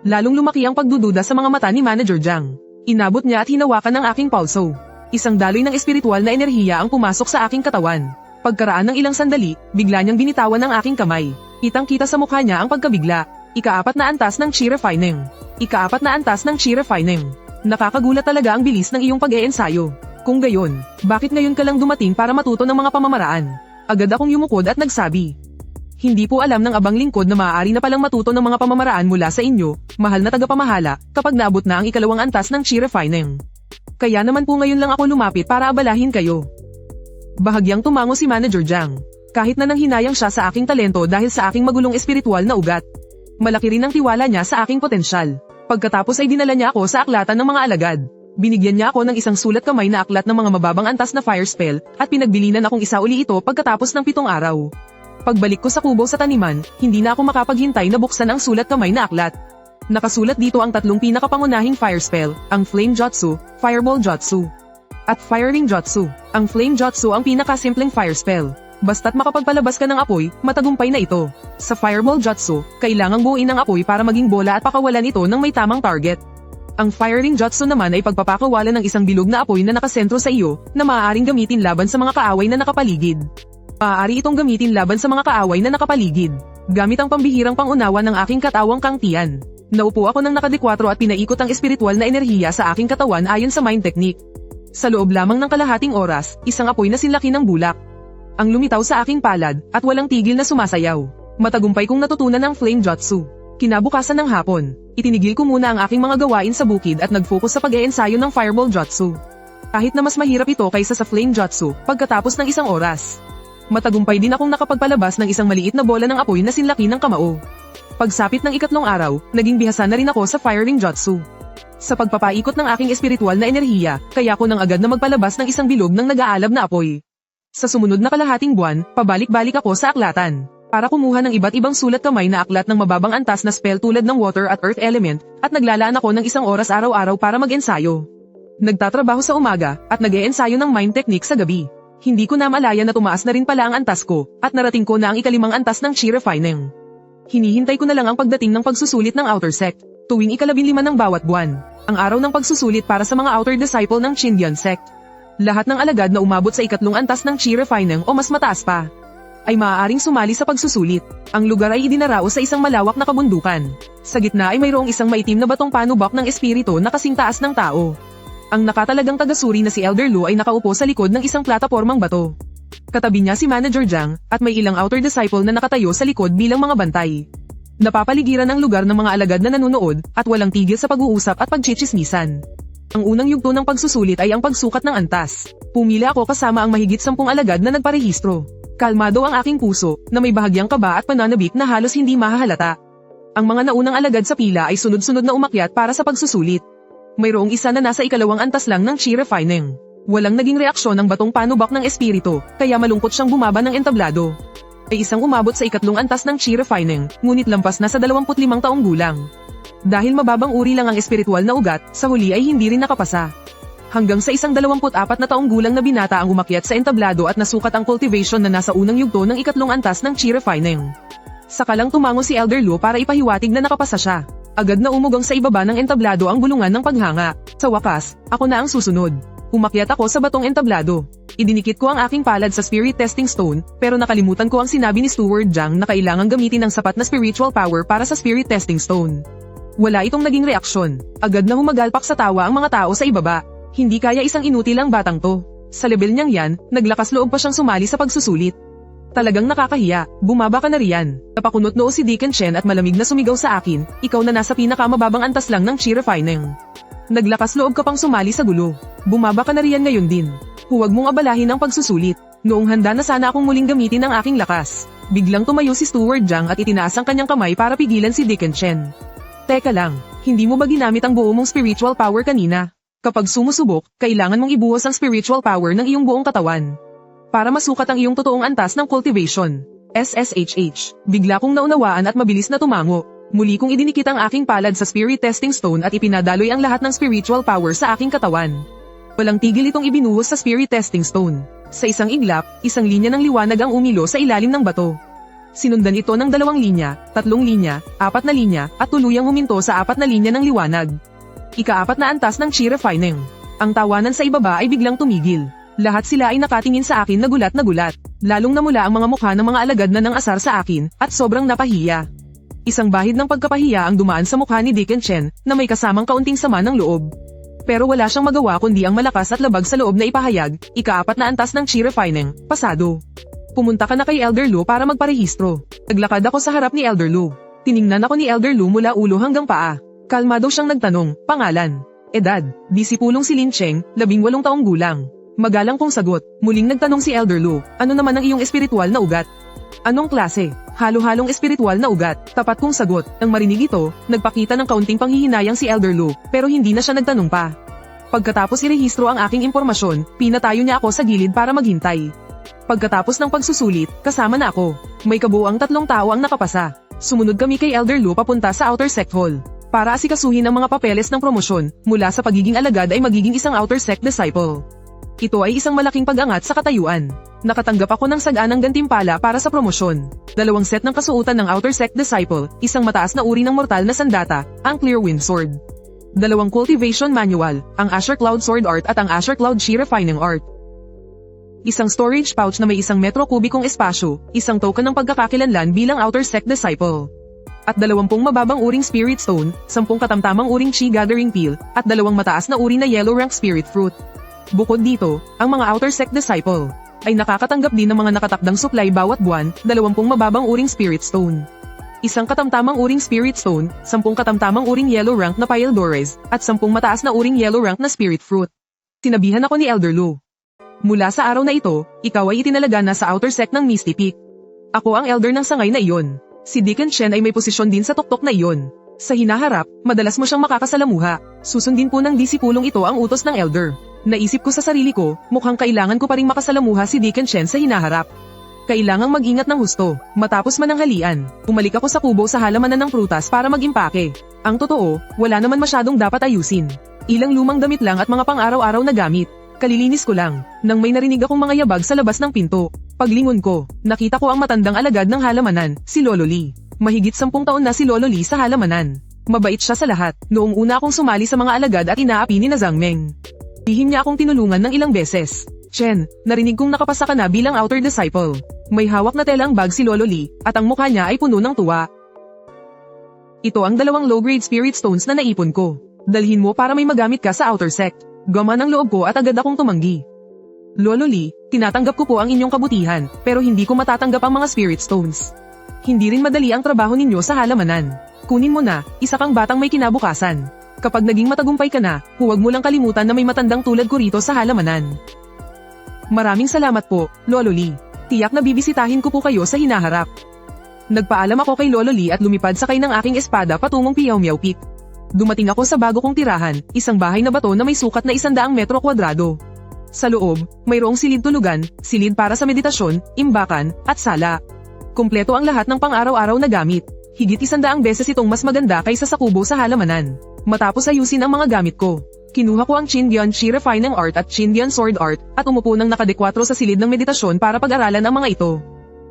Lalong lumaki ang pagdududa sa mga mata ni Manager Jiang. Inabot niya at hinawakan ng aking pulso. Isang daloy ng espiritual na enerhiya ang pumasok sa aking katawan. Pagkaraan ng ilang sandali, bigla niyang binitawan ng aking kamay. Kitang-kita sa mukha niya ang pagkabigla. Ika-4 na antas ng Chi Refining. Ika-4 na antas ng Chi Refining. Nakakagulat talaga ang bilis ng iyong pag-eensayo. Kung gayon, bakit ngayon ka lang dumating para matuto ng mga pamamaraan? Agad akong yumukod at nagsabi. Hindi po alam ng abang lingkod na maaari na palang matuto ng mga pamamaraan mula sa inyo, mahal na tagapamahala, kapag naabot na ang ikalawang antas ng Chi Refining. Kaya naman po ngayon lang ako lumapit para abalahin kayo. Bahagyang tumango si Manager Jiang. Kahit na nanghinayang siya sa aking talento dahil sa aking magulong espiritual na ugat. Malaki rin ang tiwala niya sa aking potensyal. Pagkatapos ay dinala niya ako sa aklatan ng mga alagad. Binigyan niya ako ng isang sulat kamay na aklat ng mga mababang antas na fire spell, at pinagbilinan akong isauli ito pagkatapos ng 7 araw. Pagbalik ko sa kubo sa taniman, hindi na ako makapaghintay na buksan ang sulat kamay na aklat. Nakasulat dito ang 3 pinakapangunahing fire spell, ang Flame Jutsu, Fireball Jutsu, at Firing Jutsu. Ang Flame Jutsu ang pinakasimpleng fire spell. Basta't makapagpalabas ka ng apoy, matagumpay na ito. Sa Fireball Jutsu, kailangang buuin ang apoy para maging bola at pakawalan ito ng may tamang target. Ang Firing Jutsu naman ay pagpapakawalan ng isang bilog na apoy na nakasentro sa iyo, na maaaring gamitin laban sa mga kaaway na nakapaligid. Maaari itong gamitin laban sa mga kaaway na nakapaligid. Gamit ang pambihirang pangunawa ng aking katawang Kang Tian. Naupo ako ng nakadikwatro at pinaikot ang espiritual na enerhiya sa aking katawan ayon sa mind technique. Sa loob lamang ng kalahating oras, isang apoy na sinlaki ng bulak ang lumitaw sa aking palad, at walang tigil na sumasayaw. Matagumpay kong natutunan ang Flame Jutsu. Kinabukasan ng hapon, itinigil ko muna ang aking mga gawain sa bukid at nag-focus sa pag-eensayo ng Fireball Jutsu. Kahit na mas mahirap ito kaysa sa Flame Jutsu, pagkatapos ng 1 oras. Matagumpay din akong nakapagpalabas ng isang maliit na bola ng apoy na sinlaki ng kamao. Pagsapit ng 3 araw, naging bihasa na rin ako sa Firing Jutsu. Sa pagpapaikot ng aking espiritual na enerhiya, kaya ko nang agad na magpalabas ng isang bilog ng nag-aalab na apoy. Sa sumunod na kalahating buwan, pabalik-balik ako sa aklatan para kumuha ng iba't ibang sulat kamay na aklat ng mababang antas na spell tulad ng water at earth element, at naglalaan ako ng 1 oras araw-araw para mag-ensayo. Nagtatrabaho sa umaga, at nag-eensayo ng mind technique sa gabi. Hindi ko na malaya na tumaas na rin pala ang antas ko, at narating ko na ang ikalimang antas ng Chi Refining. Hinihintay ko na lang ang pagdating ng pagsusulit ng outer sect, tuwing 15 ng bawat buwan, ang araw ng pagsusulit para sa mga outer disciple ng Chindian sect. Lahat ng alagad na umabot sa 2 antas ng Chi Refining o mas mataas pa, ay maaaring sumali sa pagsusulit. Ang lugar ay idinarao sa isang malawak na kabundukan. Sa gitna ay mayroong isang maitim na batong panubak ng espiritu na kasing taas ng tao. Ang nakatalagang tagasuri na si Elder Lu ay nakaupo sa likod ng isang platapormang bato. Katabi niya si Manager Jiang, at may ilang outer disciple na nakatayo sa likod bilang mga bantay. Napapaligiran ang lugar ng mga alagad na nanonood, at walang tigil sa pag-uusap at pagchichismisan. Ang unang yugto ng pagsusulit ay ang pagsukat ng antas. Pumili ako kasama ang mahigit 10 alagad na nagparehistro. Kalmado ang aking puso, na may bahagyang kaba at pananabik na halos hindi mahahalata. Ang mga naunang alagad sa pila ay sunod-sunod na umakyat para sa pagsusulit. Mayroong isa na nasa 2 antas lang ng Chi Refining. Walang naging reaksyon ng batong panubak ng espiritu, kaya malungkot siyang bumaba ng entablado. Ay isang umabot sa 3 antas ng Chi Refining, ngunit lampas na sa 25 taong gulang. Dahil mababang uri lang ang espiritual na ugat, sa huli ay hindi rin nakapasa. Hanggang sa isang 24 na taong gulang na binata ang umakyat sa entablado at nasukat ang cultivation na nasa unang yugto ng 3 antas ng Chi Refining. Saka lang tumango si Elder Lu para ipahiwatig na nakapasa siya. Agad na umugang sa ibaba ng entablado ang bulungan ng paghanga. Sa wakas, ako na ang susunod. Umakyat ako sa batong entablado. Idinikit ko ang aking palad sa spirit testing stone, pero nakalimutan ko ang sinabi ni Steward Jiang na kailangang gamitin ng sapat na spiritual power para sa spirit testing stone. Wala itong naging reaksyon. Agad na humagalpak sa tawa ang mga tao sa ibaba. Hindi kaya isang inutil ang batang to. Sa level niyang yan, naglakas loob pa siyang sumali sa pagsusulit. Talagang nakakahiya, bumaba ka na riyan. Napakunot noo si Deacon Chen at malamig na sumigaw sa akin, ikaw na nasa pinakamababang antas lang ng Chi Refining. Naglakas loob ka pang sumali sa gulo. Bumaba ka na riyan ngayon din. Huwag mong abalahin ang pagsusulit. Noong handa na sana akong muling gamitin ang aking lakas, biglang tumayo si Steward Jiang at itinaas ang kanyang kamay para pigilan si Deacon Chen. Teka lang, hindi mo ba ginamit ang buo mong spiritual power kanina? Kapag sumusubok, kailangan mong ibuhos ang spiritual power ng iyong buong katawan para masukat ang iyong totoong antas ng cultivation. SSHH. Bigla kong naunawaan at mabilis na tumango. Muli kong idinikit ang aking palad sa spirit testing stone at ipinadaloy ang lahat ng spiritual power sa aking katawan. Walang tigil itong ibinuhos sa spirit testing stone. Sa isang iglap, isang linya ng liwanag ang umilo sa ilalim ng bato. Sinundan ito ng 2 linya, 3 linya, 4 na linya, at tuluyang huminto sa 4 na linya ng liwanag. Ika-4 na antas ng Chi Refining. Ang tawanan sa ibaba ay biglang tumigil. Lahat sila ay nakatingin sa akin na gulat na gulat. Lalong namula ang mga mukha ng mga alagad na nang asar sa akin, at sobrang napahiya. Isang bahid ng pagkapahiya ang dumaan sa mukha ni Deacon Chen, na may kasamang kaunting sama ng loob. Pero wala siyang magawa kundi ang malakas at labag sa loob na ipahayag, ika-4 na antas ng Chi Refining, pasado. Pumunta ka na kay Elder Lu para magparehistro. Naglakad ako sa harap ni Elder Lu. Tiningnan ako ni Elder Lu mula ulo hanggang paa. Kalmado siyang nagtanong, pangalan, edad, disipulong si Lin Cheng, 18 taong gulang. Magalang kong sagot, muling nagtanong si Elder Lu, ano naman ang iyong espiritual na ugat? Anong klase? Halo-halong espiritual na ugat, tapat kong sagot. Nang marinig ito, nagpakita ng kaunting panghihinayang si Elder Lu, pero hindi na siya nagtanong pa. Pagkatapos irehistro ang aking impormasyon, pinatayo niya ako sa gilid para maghintay. Pagkatapos ng pagsusulit, kasama na ako. May kabuuang 3 tao ang nakapasa. Sumunod kami kay Elder Lu papunta sa Outer Sect Hall. Para asikasuhin ang mga papeles ng promosyon, mula sa pagiging alagad ay magiging isang Outer Sect Disciple. Ito ay isang malaking pag-angat sa katayuan. Nakatanggap ako ng saganang gantimpala para sa promosyon. 2 set ng kasuotan ng Outer Sect Disciple, isang mataas na uri ng mortal na sandata, ang Clear Wind Sword. 2 cultivation manual, ang Asher Cloud Sword Art at ang Asher Cloud Chi Refining Art. Isang storage pouch na may 1 metro kubikong espasyo, isang token ng pagkakakilanlan bilang Outer Sect Disciple. At 20 mababang uring Spirit Stone, 10 katamtamang uring Chi Gathering Peel, at 2 mataas na uri na Yellow Rank Spirit Fruit. Bukod dito, ang mga Outer Sect Disciple ay nakakatanggap din ng mga nakatakdang supply bawat buwan, 20 mababang uring Spirit Stone. 1 katamtamang uring Spirit Stone, 10 katamtamang uring Yellow Rank na Pyldores, at 10 mataas na uring Yellow Rank na Spirit Fruit. Sinabihan ako ni Elder Lu. Mula sa araw na ito, ikaw ay itinalaga na sa Outer Sect ng Misty Peak. Ako ang elder ng sangay na iyon. Si Deacon Chen ay may posisyon din sa tuktok na iyon. Sa hinaharap, madalas mo siyang makakasalamuha. Susundin po ng disipulong ito ang utos ng elder. Naisip ko sa sarili ko, mukhang kailangan ko pa ring makasalamuha si Deacon Chen sa hinaharap. Kailangang mag-ingat ng husto. Matapos mananghalian, bumalik ako sa kubo sa halamanan ng prutas para mag-impake. Ang totoo, wala naman masyadong dapat ayusin. Ilang lumang damit lang at mga pang-araw-araw na gamit. Kalilinis ko lang, nang may narinig akong mga yabag sa labas ng pinto. Paglingon ko, nakita ko ang matandang alagad ng halamanan, si Lolo Lee. Mahigit 10 taon na si Lolo Lee sa halamanan. Mabait siya sa lahat, noong una akong sumali sa mga alagad at inaapi ni na Zhang Meng. Lihim niya akong tinulungan ng ilang beses. Chen, narinig kong nakapasa ka na bilang Outer Disciple. May hawak na telang bag si Lolo Lee, at ang mukha niya ay puno ng tuwa. Ito ang 2 low-grade Spirit Stones na naipon ko. Dalhin mo para may magamit ka sa Outer Sect. Gama ng loob ko at agad akong tumanggi. Lolo Lee, tinatanggap ko po ang inyong kabutihan, pero hindi ko matatanggap ang mga Spirit Stones. Hindi rin madali ang trabaho ninyo sa halamanan. Kunin mo na, isa kang batang may kinabukasan. Kapag naging matagumpay ka na, huwag mo lang kalimutan na may matandang tulad ko rito sa halamanan. Maraming salamat po, Lolo Lee. Tiyak na bibisitahin ko po kayo sa hinaharap. Nagpaalam ako kay Lolo Lee at lumipad sakay ng aking espada patungong Piao Miao Peak. Dumating ako sa bago kong tirahan, isang bahay na bato na may sukat na 100 metro kwadrado. Sa loob, mayroong silid tulugan, silid para sa meditasyon, imbakan, at sala. Kumpleto ang lahat ng pang-araw-araw na gamit. Higit 100 beses itong mas maganda kaysa sa kubo sa halamanan. Matapos ayusin ang mga gamit ko, kinuha ko ang Chindian Chi Refining Art at Chindian Sword Art at umupo ng nakadekwatro sa silid ng meditasyon para pag-aralan ang mga ito.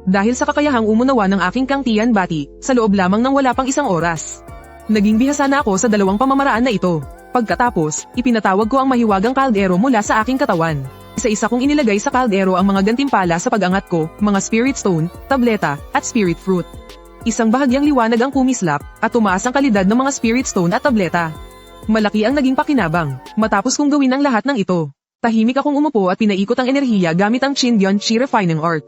Dahil sa kakayahang umunawa ng aking Kang Tian Bati, sa loob lamang ng wala pang 1 oras. Naging bihasa na ako sa 2 pamamaraan na ito. Pagkatapos, ipinatawag ko ang mahiwagang kaldero mula sa aking katawan. Isa-isa kong inilagay sa kaldero ang mga gantimpala sa pag-angat ko, mga Spirit Stone, tableta, at Spirit Fruit. Isang bahagyang liwanag ang kumislap, at tumaas ang kalidad ng mga Spirit Stone at tableta. Malaki ang naging pakinabang, matapos kong gawin ang lahat ng ito. Tahimik akong umupo at pinaikot ang enerhiya gamit ang Chindian Chi Refining Art.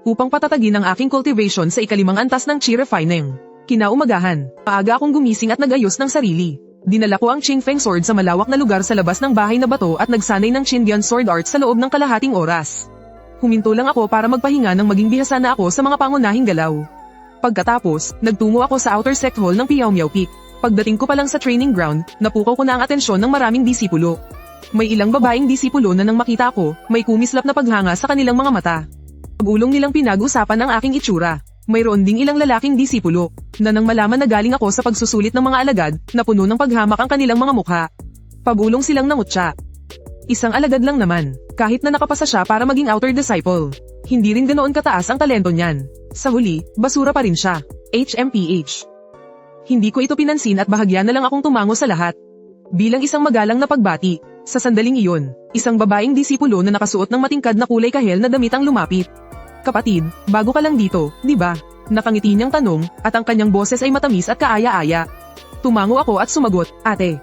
Upang patatagin ang aking cultivation sa ikalimang antas ng Chi Refining. Kinaumagahan, maaga akong gumising at nagayos ng sarili. Dinala ko ang Qingfeng Sword sa malawak na lugar sa labas ng bahay na bato at nagsanay ng Chindian Sword Art sa loob ng kalahating oras. Huminto lang ako para magpahinga nang maging bihasa na ako sa mga pangunahing galaw. Pagkatapos, nagtungo ako sa Outer Sect Hall ng Piao Miao Peak. Pagdating ko pa lang sa training ground, napukaw ko na ang atensyon ng maraming disipulo. May ilang babaeng disipulo na nang makita ko, may kumislap na paghanga sa kanilang mga mata. Pag-ulong nilang pinag-usapan ang aking itsura. Mayroon ding ilang lalaking disipulo, na nang malaman na galing ako sa pagsusulit ng mga alagad, na puno ng paghamak ang kanilang mga mukha. Pabulong silang namutya. Isang alagad lang naman, kahit na nakapasa siya para maging Outer Disciple. Hindi rin ganoon kataas ang talento niyan. Sa huli, basura pa rin siya. HMPH. Hindi ko ito pinansin at bahagya na lang akong tumango sa lahat. Bilang isang magalang na pagbati, sa sandaling iyon, isang babaeng disipulo na nakasuot ng matingkad na kulay kahel na damit ang lumapit. Kapatid, bago ka lang dito, di ba? Nakangiti niyang tanong, at ang kanyang boses ay matamis at kaaya-aya. Tumango ako at sumagot, ate.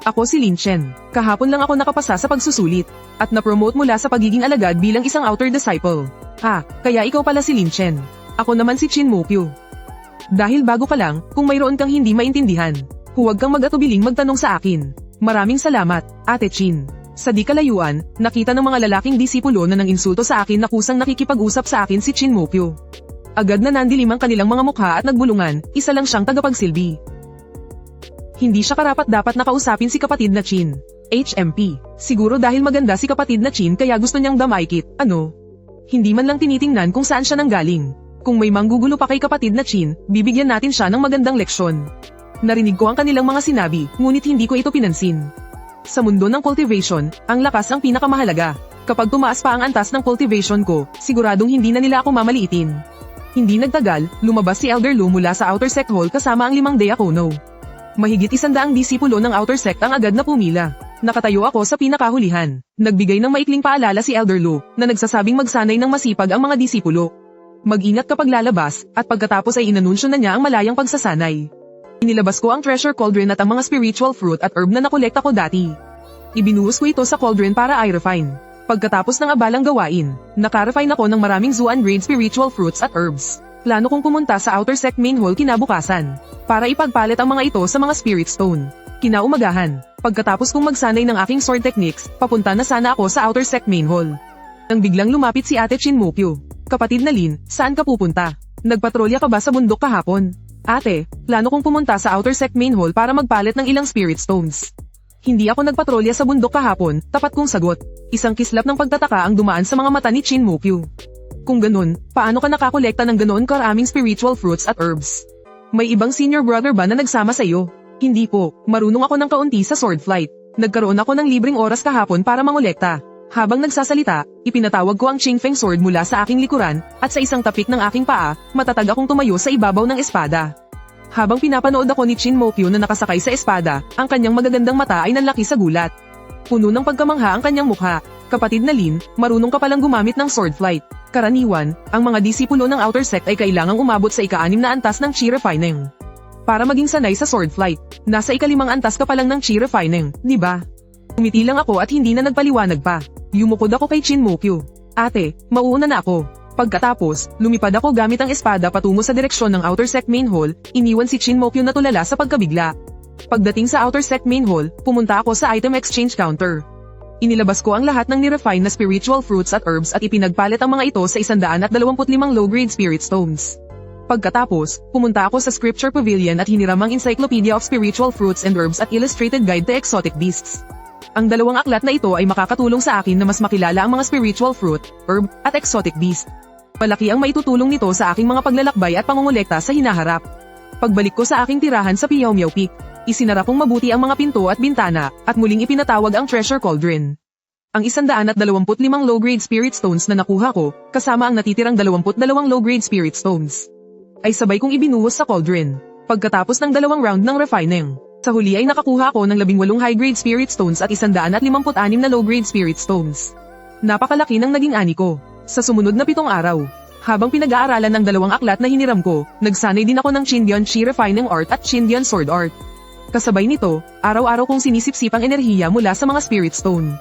Ako si Lin Chen. Kahapon lang ako nakapasa sa pagsusulit, at na-promote mula sa pagiging alagad bilang isang Outer Disciple. Kaya ikaw pala si Lin Chen. Ako naman si Chin Mokyu. Dahil bago ka lang, kung mayroon kang hindi maintindihan, huwag kang mag-atubiling magtanong sa akin. Maraming salamat, Ate Chin. Sa di kalayuan, nakita ng mga lalaking disipulo na nang-insulto sa akin na kusang nakikipag-usap sa akin si Chin Mokyu. Agad na nandilim ang kanilang mga mukha at nagbulungan, isa lang siyang tagapagsilbi. Hindi siya karapat-dapat na kausapin si kapatid na Chin. HMP. Siguro dahil maganda si kapatid na Chin kaya gusto niyang damaykit, ano? Hindi man lang tinitingnan kung saan siya nanggaling. Kung may manggugulo pa kay kapatid na Chin, bibigyan natin siya ng magandang leksyon. Narinig ko ang kanilang mga sinabi, ngunit hindi ko ito pinansin. Sa mundo ng cultivation, ang lakas ang pinakamahalaga. Kapag tumaas pa ang antas ng cultivation ko, siguradong hindi na nila ako mamaliitin. Hindi nagtagal, lumabas si Elder Lu mula sa Outer Sect Hall kasama ang 5 Diakono. Mahigit 100 disipulo ng Outer Sect ang agad na pumila. Nakatayo ako sa pinakahulihan. Nagbigay ng maikling paalala si Elder Lu, na nagsasabing magsanay ng masipag ang mga disipulo. Mag-ingat kapag lalabas, at pagkatapos ay inanunsyo na niya ang malayang pagsasanay. Inilabas ko ang treasure cauldron at ang mga spiritual fruit at herb na nakolekta ko dati. Ibinuhos ko ito sa cauldron para i-refine. Pagkatapos ng abalang gawain, naka-refine ako ng maraming Zuan grade spiritual fruits at herbs. Plano kong pumunta sa Outer Sect Main Hall kinabukasan, para ipagpalit ang mga ito sa mga spirit stone. Kinaumagahan, pagkatapos kong magsanay ng aking sword techniques, papunta na sana ako sa Outer Sect Main Hall. Nang biglang lumapit si Ate Chin Mokyu. Kapatid na Lin, saan ka pupunta? Nagpatrolya ka ba sa bundok kahapon? Ate, plano kong pumunta sa Outer Sect Main Hall para magpalit ng ilang spirit stones. Hindi ako nagpatrolya sa bundok kahapon, tapat kong sagot. Isang kislap ng pagtataka ang dumaan sa mga mata ni Chin Mokyu. Kung ganun, paano ka nakakolekta ng ganoon karaming spiritual fruits at herbs? May ibang senior brother ba na nagsama sa iyo? Hindi po, marunong ako ng kaunti sa sword flight. Nagkaroon ako ng libreng oras kahapon para mangolekta. Habang nagsasalita, ipinatawag ko ang Qingfeng sword mula sa aking likuran, at sa isang tapik ng aking paa, matatag akong tumayo sa ibabaw ng espada. Habang pinapanood ako ni Chin Mokyu na nakasakay sa espada, ang kanyang magagandang mata ay nanlaki sa gulat. Puno ng pagkamangha ang kanyang mukha. Kapatid na Lin, marunong ka palang gumamit ng sword flight. Karaniwan, ang mga disipulo ng Outer Sect ay kailangang umabot sa ika-6 na antas ng Chi Refining. Para maging sanay sa sword flight, nasa ika-5 antas ka pa lang ng Chi Refining, di ba? Umiti lang ako at hindi na nagpaliwanag pa. Yumukod ako kay Chin Mokyu. Ate, mauuna na ako. Pagkatapos, lumipad ako gamit ang espada patungo sa direksyon ng Outer Sect Main Hall, iniwan si Chin Mokyu na tulala sa pagkabigla. Pagdating sa Outer Sect Main Hall, pumunta ako sa item exchange counter. Inilabas ko ang lahat ng nirefine na spiritual fruits at herbs at ipinagpalit ang mga ito sa 125 low-grade spirit stones. Pagkatapos, pumunta ako sa Scripture Pavilion at hiniram ang Encyclopedia of Spiritual Fruits and Herbs at Illustrated Guide to Exotic Beasts. Ang 2 aklat na ito ay makakatulong sa akin na mas makilala ang mga spiritual fruit, herb, at exotic beast. Malaki ang maitutulong nito sa aking mga paglalakbay at pangungulekta sa hinaharap. Pagbalik ko sa aking tirahan sa Piao Miao Peak, isinara kong mabuti ang mga pinto at bintana, at muling ipinatawag ang treasure cauldron. Ang 125 low-grade spirit stones na nakuha ko, kasama ang natitirang 22 low-grade spirit stones, ay sabay kong ibinuhos sa cauldron. Pagkatapos ng 2 round ng refining, sa huli ay nakakuha ako ng 18 high-grade spirit stones at 156 na low-grade spirit stones. Napakalaki ng naging ani ko. Sa sumunod na 7 araw, habang pinag-aaralan ng 2 aklat na hiniram ko, nagsanay din ako ng Chindian Chi Refining Art at Chindian Sword Art. Kasabay nito, araw-araw kong sinisipsip ang enerhiya mula sa mga spirit stone.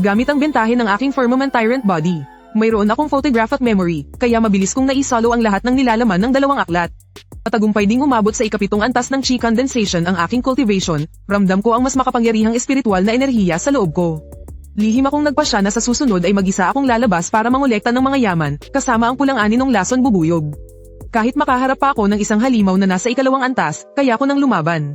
Gamit ang bentahe ng aking Firmament Tyrant Body, mayroon akong photograph at memory, kaya mabilis kong naisolo ang lahat ng nilalaman ng 2 aklat. Matagumpay ding umabot sa ika-7 antas ng Chi condensation ang aking cultivation, ramdam ko ang mas makapangyarihang espiritual na enerhiya sa loob ko. Lihim akong nagpasya na sa susunod ay mag-isa akong lalabas para mangolekta ng mga yaman, kasama ang pulang ani ng lason bubuyog. Kahit makaharap pa ako ng isang halimaw na nasa ika-2 antas, kaya ko nang lumaban.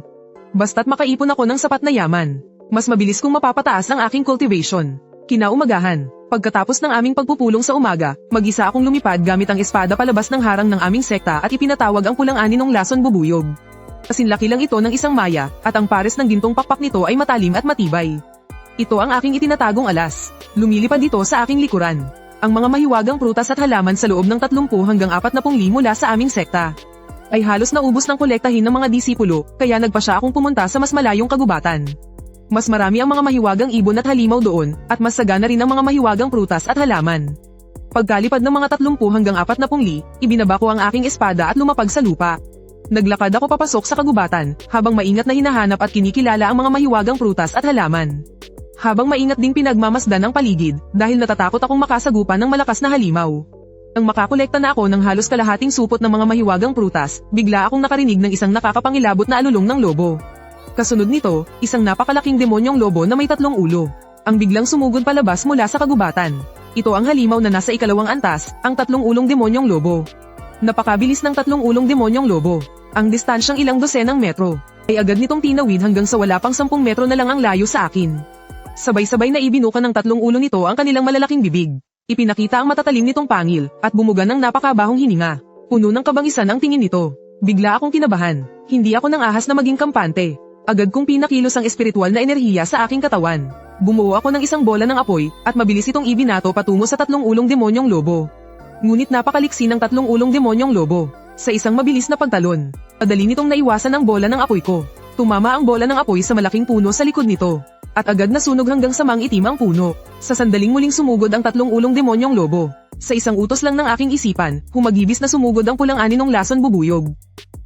Basta't makaipon ako ng sapat na yaman, mas mabilis kong mapapataas ang aking cultivation. Kinaumagahan, pagkatapos ng aming pagpupulong sa umaga, mag-isa akong lumipad gamit ang espada palabas ng harang ng aming sekta at ipinatawag ang pulang ani ng lason bubuyog. Kasinlaki lang ito ng isang maya, at ang pares ng gintong pakpak nito ay matalim at matibay. Ito ang aking itinatagong alas. Lumilipad dito sa aking likuran. Ang mga mahiwagang prutas at halaman sa loob ng 30 hanggang 40 li mula sa aming sekta ay halos naubos ng kolektahin ng mga disipulo, kaya nagpasya akong pumunta sa mas malayong kagubatan. Mas marami ang mga mahiwagang ibon at halimaw doon, at mas sagana rin ang mga mahiwagang prutas at halaman. Pagkalipad ng mga 30 hanggang 40 li, ibinaba ko ang aking espada at lumapag sa lupa. Naglakad ako papasok sa kagubatan, habang maingat na hinahanap at kinikilala ang mga mahiwagang prutas at halaman. Habang maingat ding pinagmamasdan ang paligid, dahil natatakot akong makasagupan ng malakas na halimaw. Nang makakolekta na ako ng halos kalahating supot ng mga mahiwagang prutas, bigla akong nakarinig ng isang nakakapangilabot na alulong ng lobo. Kasunod nito, isang napakalaking demonyong lobo na may 3 ulo. Ang biglang sumugod palabas mula sa kagubatan. Ito ang halimaw na nasa ikalawang antas, ang 3 ulong demonyong lobo. Napakabilis ng 3 ulong demonyong lobo. Ang distansyang ilang dosenang metro, ay agad nitong tinawid hanggang sa wala pang 10 metro na lang ang layo sa akin. Sabay-sabay na ibinuka ng 3 ulo nito ang kanilang malalaking bibig. Ipinakita ang matatalim nitong pangil, at bumuga ng napakabahong hininga. Puno ng kabangisan ang tingin nito. Bigla akong kinabahan. Hindi ako nang ahas na maging kampante. Agad kong pinakilos ang espiritual na enerhiya sa aking katawan. Bumuo ako ng isang bola ng apoy, at mabilis itong ibinato patungo sa 3 ulong demonyong lobo. Ngunit napakaliksi ng 3 ulong demonyong lobo. Sa isang mabilis na pagtalon, madali nitong naiwasan ang bola ng apoy ko. Tumama ang bola ng apoy sa malaking puno sa likod nito. At agad nasunog hanggang sa mang-itim ang puno. Sa sandaling muling sumugod ang 3 ulong demonyong lobo. Sa isang utos lang ng aking isipan, humagibis na sumugod ang pulang aninong lason bubuyog.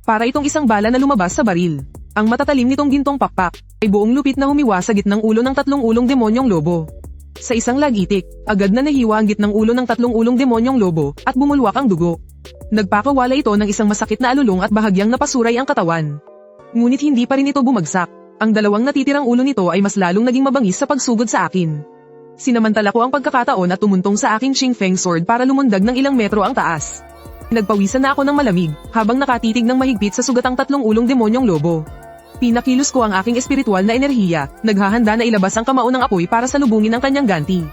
Para itong isang bala na lumabas sa baril. Ang matatalim nitong gintong pakpak, ay buong lupit na humiwa sa gitnang ulo ng 3 ulong demonyong lobo. Sa isang lagitik, agad na nahiwa ang gitnang ulo ng 3 ulong demonyong lobo, at bumulwak ang dugo. Nagpakawala ito ng isang masakit na alulong at bahagyang napasuray ang katawan. Ngunit hindi pa rin ito bumagsak. Ang 2 natitirang ulo nito ay mas lalong naging mabangis sa pagsugod sa akin. Sinamantala ko ang pagkakataon at tumuntong sa aking Xing Feng sword para lumundag ng ilang metro ang taas. Nagpawisan na ako ng malamig, habang nakatitig ng mahigpit sa sugatang 3 ulong demonyong lobo. Pinakilos ko ang aking espiritual na enerhiya, naghahanda na ilabas ang kamao ng apoy para salubungin ang kanyang ganti.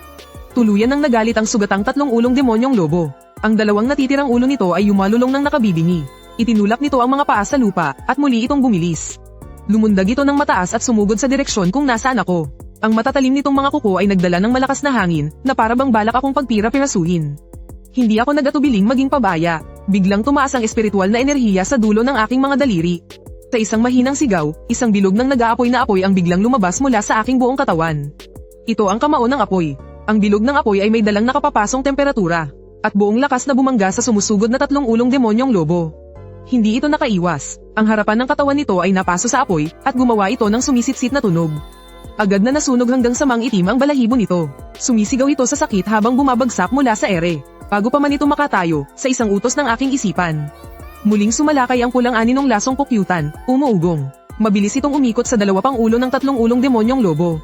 Tuluyan nang nagalit ang sugatang 3 ulong demonyong lobo. Ang 2 natitirang ulo nito ay yumalulong ng nakabibingi. Itinulak nito ang mga paa sa lupa, at muli itong bumilis. Lumundag ito ng mataas at sumugod sa direksyon kung nasaan ako. Ang matatalim nitong mga kuko ay nagdala ng malakas na hangin, na parabang balak akong pagpira-pirasuhin. Hindi ako nagatubiling maging pabaya. Biglang tumaas ang espiritual na enerhiya sa dulo ng aking mga daliri. Sa isang mahinang sigaw, isang bilog ng nag-aapoy na apoy ang biglang lumabas mula sa aking buong katawan. Ito ang kamao ng apoy. Ang bilog ng apoy ay may dalang nakapapasong temperatura, at buong lakas na bumangga sa sumusugod na 3 ulong demonyong lobo. Hindi ito nakaiwas. Ang harapan ng katawan nito ay napaso sa apoy, at gumawa ito ng sumisitsit na tunog. Agad na nasunog hanggang sa mang-itim ang balahibo nito. Sumisigaw ito sa sakit habang bumabagsak mula sa ere. Bago pa man ito makatayo, sa isang utos ng aking isipan. Muling sumalakay ang pulang aninong lasong kukyutan, umuugong. Mabilis itong umikot sa 2 pang ulo ng 3 ulong demonyong lobo.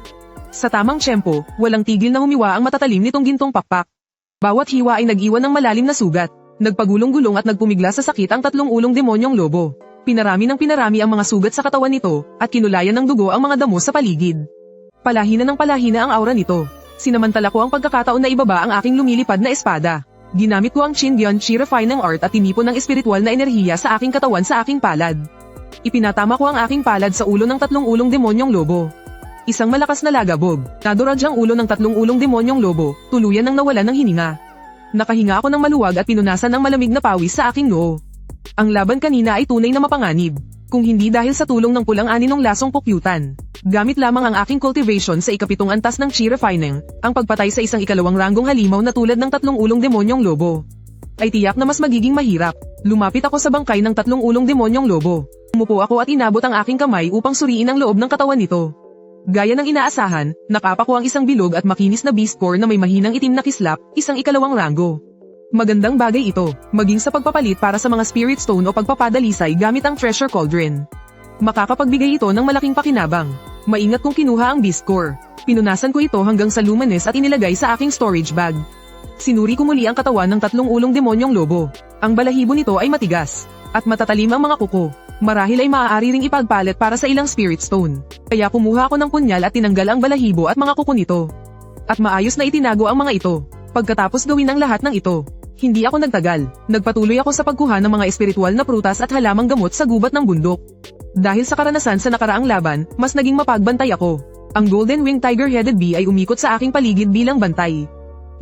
Sa tamang tiyempo, walang tigil na humiwa ang matatalim nitong gintong pakpak. Bawat hiwa ay nag-iwan ng malalim na sugat. Nagpagulong-gulong at nagpumigla sa sakit ang 3 ulong demonyong lobo. Pinarami ng pinarami ang mga sugat sa katawan nito, at kinulayan ng dugo ang mga damo sa paligid. Palahina ng palahina ang aura nito. Sinamantala ko ang pagkakataon na ibaba ang aking lumilipad na espada. Ginamit ko ang Qingyuan Chi Refining Art at tinipon ng espiritual na enerhiya sa aking katawan sa aking palad. Ipinatama ko ang aking palad sa ulo ng 3 ulong demonyong lobo. Isang malakas na lagabog, naduraj ang ulo ng 3 ulong demonyong lobo, tuluyan nang nawalan ng hininga. Nakahinga ako ng maluwag at pinunasan ng malamig na pawis sa aking noo. Ang laban kanina ay tunay na mapanganib, kung hindi dahil sa tulong ng pulang aninong lasong kukyutan. Gamit lamang ang aking cultivation sa ika-7 antas ng Chi Refining, ang pagpatay sa isang ikalawang ranggong halimaw na tulad ng 3 ulong demonyong lobo. Ay tiyak na mas magiging mahirap. Lumapit ako sa bangkay ng 3 ulong demonyong lobo. Umupo ako at inabot ang aking kamay upang suriin ang loob ng katawan nito. Gaya ng inaasahan, nakapa ko ang isang bilog at makinis na beast core na may mahinang itim na kislap, isang ikalawang ranggo. Magandang bagay ito, maging sa pagpapalit para sa mga spirit stone o pagpapadalisay gamit ang treasure cauldron. Makakapagbigay ito ng malaking pakinabang. Maingat kong kinuha ang beast core. Pinunasan ko ito hanggang sa luminous at inilagay sa aking storage bag. Sinuri ko muli ang katawan ng 3 ulong demonyong lobo. Ang balahibo nito ay matigas, at matatalim ang mga kuko. Marahil ay maaari ring ipagpalit para sa ilang spirit stone. Kaya kumuha ako ng punyal at tinanggal ang balahibo at mga kuko nito. At maayos na itinago ang mga ito. Pagkatapos gawin ang lahat ng ito, hindi ako nagtagal. Nagpatuloy ako sa pagkuha ng mga espiritual na prutas at halamang gamot sa gubat ng bundok. Dahil sa karanasan sa nakaraang laban, mas naging mapagbantay ako. Ang Golden Wing Tiger-Headed Bee ay umikot sa aking paligid bilang bantay.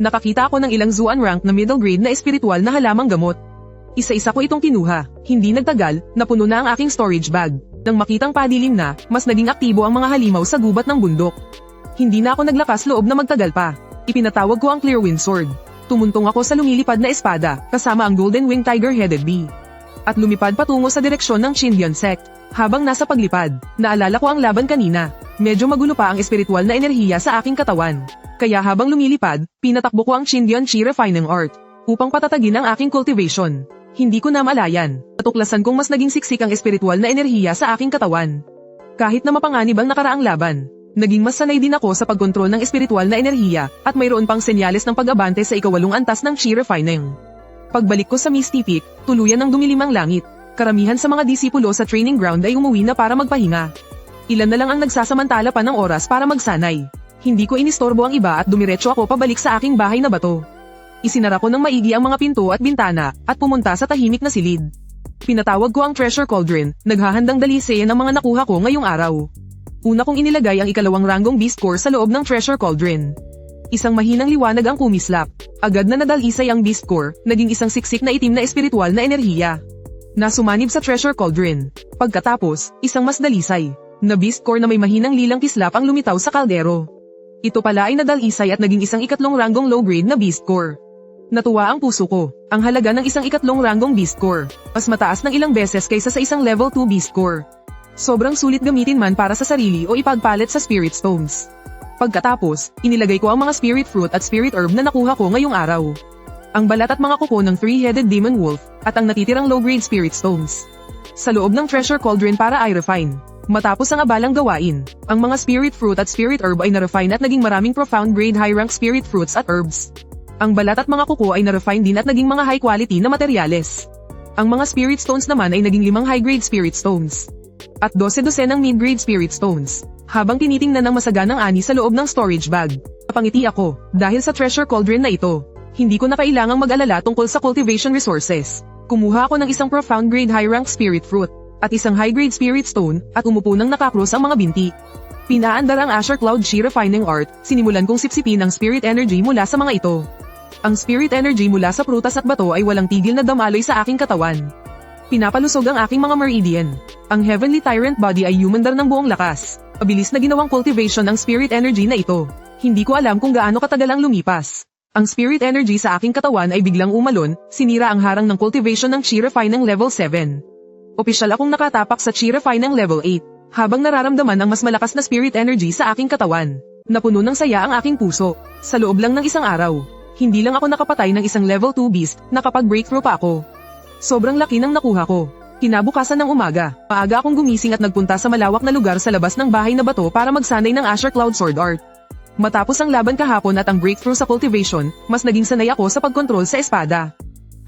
Nakakita ako ng ilang Zuan rank na middle grade na espiritual na halamang gamot. Isa-isa ko itong kinuha. Hindi nagtagal, napuno na ang aking storage bag. Nang makitang padilim na, mas naging aktibo ang mga halimaw sa gubat ng bundok. Hindi na ako naglakas loob na magtagal pa. Ipinatawag ko ang Clearwind Sword. Tumuntong ako sa lumilipad na espada, kasama ang Golden Wing Tiger-Headed Bee. At lumipad patungo sa direksyon ng Qingyuan Sect. Habang nasa paglipad, naalala ko ang laban kanina. Medyo magulo pa ang espiritual na enerhiya sa aking katawan. Kaya habang lumilipad, pinatakbo ko ang Qingyuan Chi Refining Art. upang patatagin ang aking cultivation. Hindi ko na malayan. Natuklasan kong mas naging siksik ang espiritual na enerhiya sa aking katawan. Kahit na mapanganib ang nakaraang laban, naging mas sanay din ako sa pagkontrol ng espiritual na enerhiya at mayroon pang senyales ng pag-abante sa ikawalong antas ng Chi Refining. Pagbalik ko sa Misty Peak, tuluyan ng dumilim ang langit. Karamihan sa mga disipulo sa training ground ay umuwi na para magpahinga. Ilan na lang ang nagsasamantala pa ng oras para magsanay. Hindi ko inistorbo ang iba at dumiretso ako pabalik sa aking bahay na bato. Isinara ko ng maigi ang mga pinto at bintana at pumunta sa tahimik na silid. Pinatawag ko ang treasure cauldron, naghahandang dalisayan ang mga nakuha ko ngayong araw. Una kong inilagay ang ikalawang ranggong beast core sa loob ng treasure cauldron. Isang mahinang liwanag ang kumislap. Agad na nadalisay ang beast core, naging isang siksik na itim na espiritual na enerhiya. Nasumanib sa treasure cauldron. Pagkatapos, isang mas dalisay na beast core na may mahinang lilang kislap ang lumitaw sa kaldero. Ito pala ay nadalisay at naging isang ikatlong ranggong low-grade na beast core. Natuwa ang puso ko. Ang halaga ng isang ikatlong ranggong beast core, mas mataas ng ilang beses kaysa sa isang level 2 beast core. Sobrang sulit gamitin man para sa sarili o ipagpalit sa spirit stones. Pagkatapos, inilagay ko ang mga spirit fruit at spirit herb na nakuha ko ngayong araw. Ang balat at mga kuko ng 3-headed demon wolf, at ang natitirang low-grade spirit stones. Sa loob ng treasure cauldron para i-refine. Matapos ang abalang gawain, ang mga spirit fruit at spirit herb ay na-refine at naging maraming profound grade high-rank spirit fruits at herbs. Ang balat at mga kuko ay na-refine din at naging mga high-quality na materyales. Ang mga spirit stones naman ay naging 5 high-grade spirit stones. At 12 ng mid-grade spirit stones. Habang tinitingnan ng masaganang ani sa loob ng storage bag, napangiti ako, dahil sa treasure cauldron na ito. Hindi ko na kailangang mag-alala tungkol sa cultivation resources. Kumuha ako ng isang profound grade high-rank spirit fruit, at isang high-grade spirit stone, at umupo ng nakakrus ang mga binti. Pinaandar ang Asher Cloud Chi Refining Art, sinimulan kong sipsipin ang spirit energy mula sa mga ito. Ang spirit energy mula sa prutas at bato ay walang tigil na damaloy sa aking katawan. Pinapalusog ang aking mga meridian. Ang Heavenly Tyrant Body ay humandar ng buong lakas. Mabilis na ginawang cultivation ang spirit energy na ito. Hindi ko alam kung gaano katagal ang lumipas. Ang spirit energy sa aking katawan ay biglang umalon, sinira ang harang ng cultivation ng Chi Refining level 7. Opisyal akong nakatapak sa Chi Refining level 8, habang nararamdaman ang mas malakas na spirit energy sa aking katawan. Napuno ng saya ang aking puso. Sa loob lang ng isang araw, hindi lang ako nakapatay ng isang level 2 beast, nakapag-breakthrough pa ako. Sobrang laki ng nakuha ko. Kinabukasan ng umaga, maaga akong gumising at nagpunta sa malawak na lugar sa labas ng bahay na bato para magsanay ng Asher Cloud Sword Art. Matapos ang laban kahapon at ang breakthrough sa cultivation, mas naging sanay ako sa pagkontrol sa espada.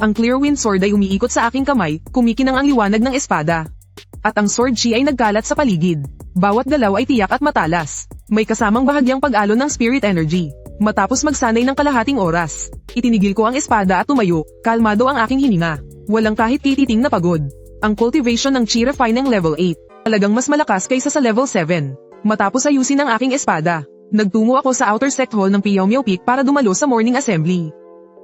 Ang Clear Wind Sword ay umiikot sa aking kamay, kumikinang ang liwanag ng espada. At ang Sword Chi ay nagkalat sa paligid. Bawat galaw ay tiyak at matalas. May kasamang bahagyang pag-alon ng spirit energy. Matapos magsanay ng kalahating oras, itinigil ko ang espada at tumayo, kalmado ang aking hininga. Walang kahit tititing na pagod. Ang cultivation ng Chi Refining level 8, talagang mas malakas kaysa sa level 7. Matapos ayusin ang aking espada, nagtungo ako sa outer sect hall ng Piao Miao Peak para dumalo sa morning assembly.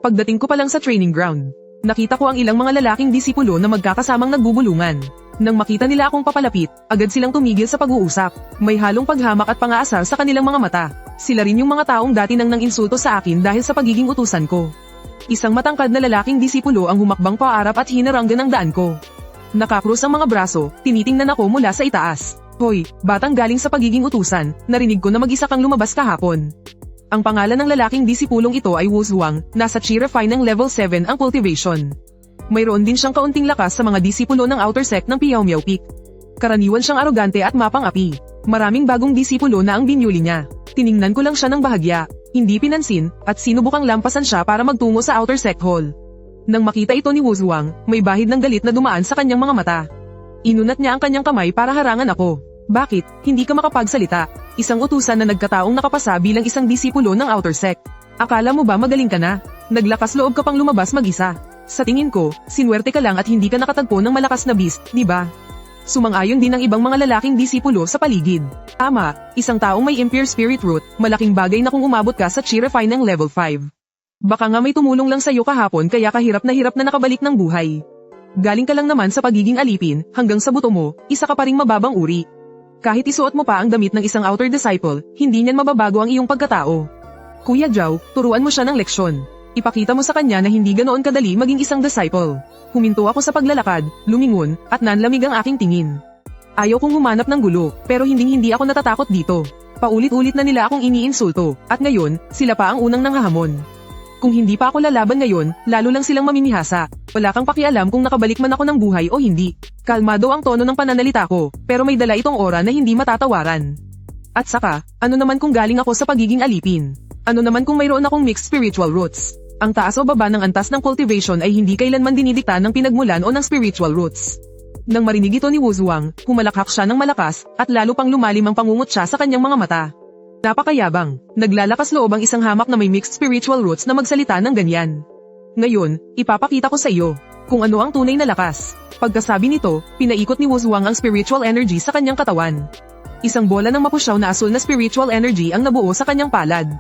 Pagdating ko pa lang sa training ground, nakita ko ang ilang mga lalaking disipulo na magkakasamang nagbubulungan. Nang makita nila akong papalapit, agad silang tumigil sa pag-uusap. May halong paghamak at pangaasar sa kanilang mga mata. Sila rin yung mga taong dati nang insulto sa akin dahil sa pagiging utusan ko. Isang matangkad na lalaking disipulo ang humakbang paarap at hinaranggan ang daan ko. Nakakrus ang mga braso, tinitingnan ako mula sa itaas. Hoy, batang galing sa pagiging utusan, narinig ko na mag-isa kang lumabas kahapon. Ang pangalan ng lalaking disipulong ito ay Wu Zhuang, nasa Chi Refining level 7 ang cultivation. Mayroon din siyang kaunting lakas sa mga disipulo ng outer sect ng Piao Miao Peak. Karaniwan siyang arogante at mapang-api. Maraming bagong disipulo na ang binyuli niya. Tiningnan ko lang siya ng bahagya, hindi pinansin, at sinubukang lampasan siya para magtungo sa outer sect hall. Nang makita ito ni Wu Zhuang, may bahid ng galit na dumaan sa kanyang mga mata. Inunat niya ang kanyang kamay para harangan ako. Bakit, hindi ka makapagsalita? Isang utusan na nagkataong nakapasa bilang isang disipulo ng outer sect. Akala mo ba magaling ka na? Naglakas loob ka pang lumabas mag-isa. Sa tingin ko, sinwerte ka lang at hindi ka nakatagpo ng malakas na beast, di ba? Sumang-ayon din ang ibang mga lalaking disipulo sa paligid. Tama, isang taong may impure spirit root, malaking bagay na kung umabot ka sa Chi Refining level 5. Baka nga may tumulong lang sa'yo kahapon kaya kahirap na nakabalik ng buhay. Galing ka lang naman sa pagiging alipin, hanggang sa buto mo, isa ka pa ring mababang uri. Kahit isuot mo pa ang damit ng isang outer disciple, hindi niyan mababago ang iyong pagkatao. Kuya Zhao, turuan mo siya ng leksyon. Ipakita mo sa kanya na hindi ganoon kadali maging isang disciple. Huminto ako sa paglalakad, lumingon, at nanlamig ang aking tingin. Ayaw kong humanap ng gulo, pero hindi ako natatakot dito. Paulit-ulit na nila akong iniinsulto, at ngayon, sila pa ang unang nanghahamon. Kung hindi pa ako lalaban ngayon, lalo lang silang mamimihasa. Wala kang pakialam kung nakabalik man ako ng buhay o hindi. Kalmado ang tono ng pananalita ko, pero may dala itong aura na hindi matatawaran. At saka, ano naman kung galing ako sa pagiging alipin? Ano naman kung mayroon akong mixed spiritual roots? Ang taas o baba ng antas ng cultivation ay hindi kailanman dinidikta ng pinagmulan o ng spiritual roots. Nang marinig ito ni Wu Zhuang, humalakhak siya ng malakas, at lalo pang lumalim ang pangungutya sa kanyang mga mata. Napakayabang, naglalakas loob ang isang hamak na may mixed spiritual roots na magsalita ng ganyan. Ngayon, ipapakita ko sa iyo kung ano ang tunay na lakas. Pagkasabi nito, pinaikot ni Wu Zhuang ang spiritual energy sa kanyang katawan. Isang bola ng mapusyaw na asul na spiritual energy ang nabuo sa kanyang palad.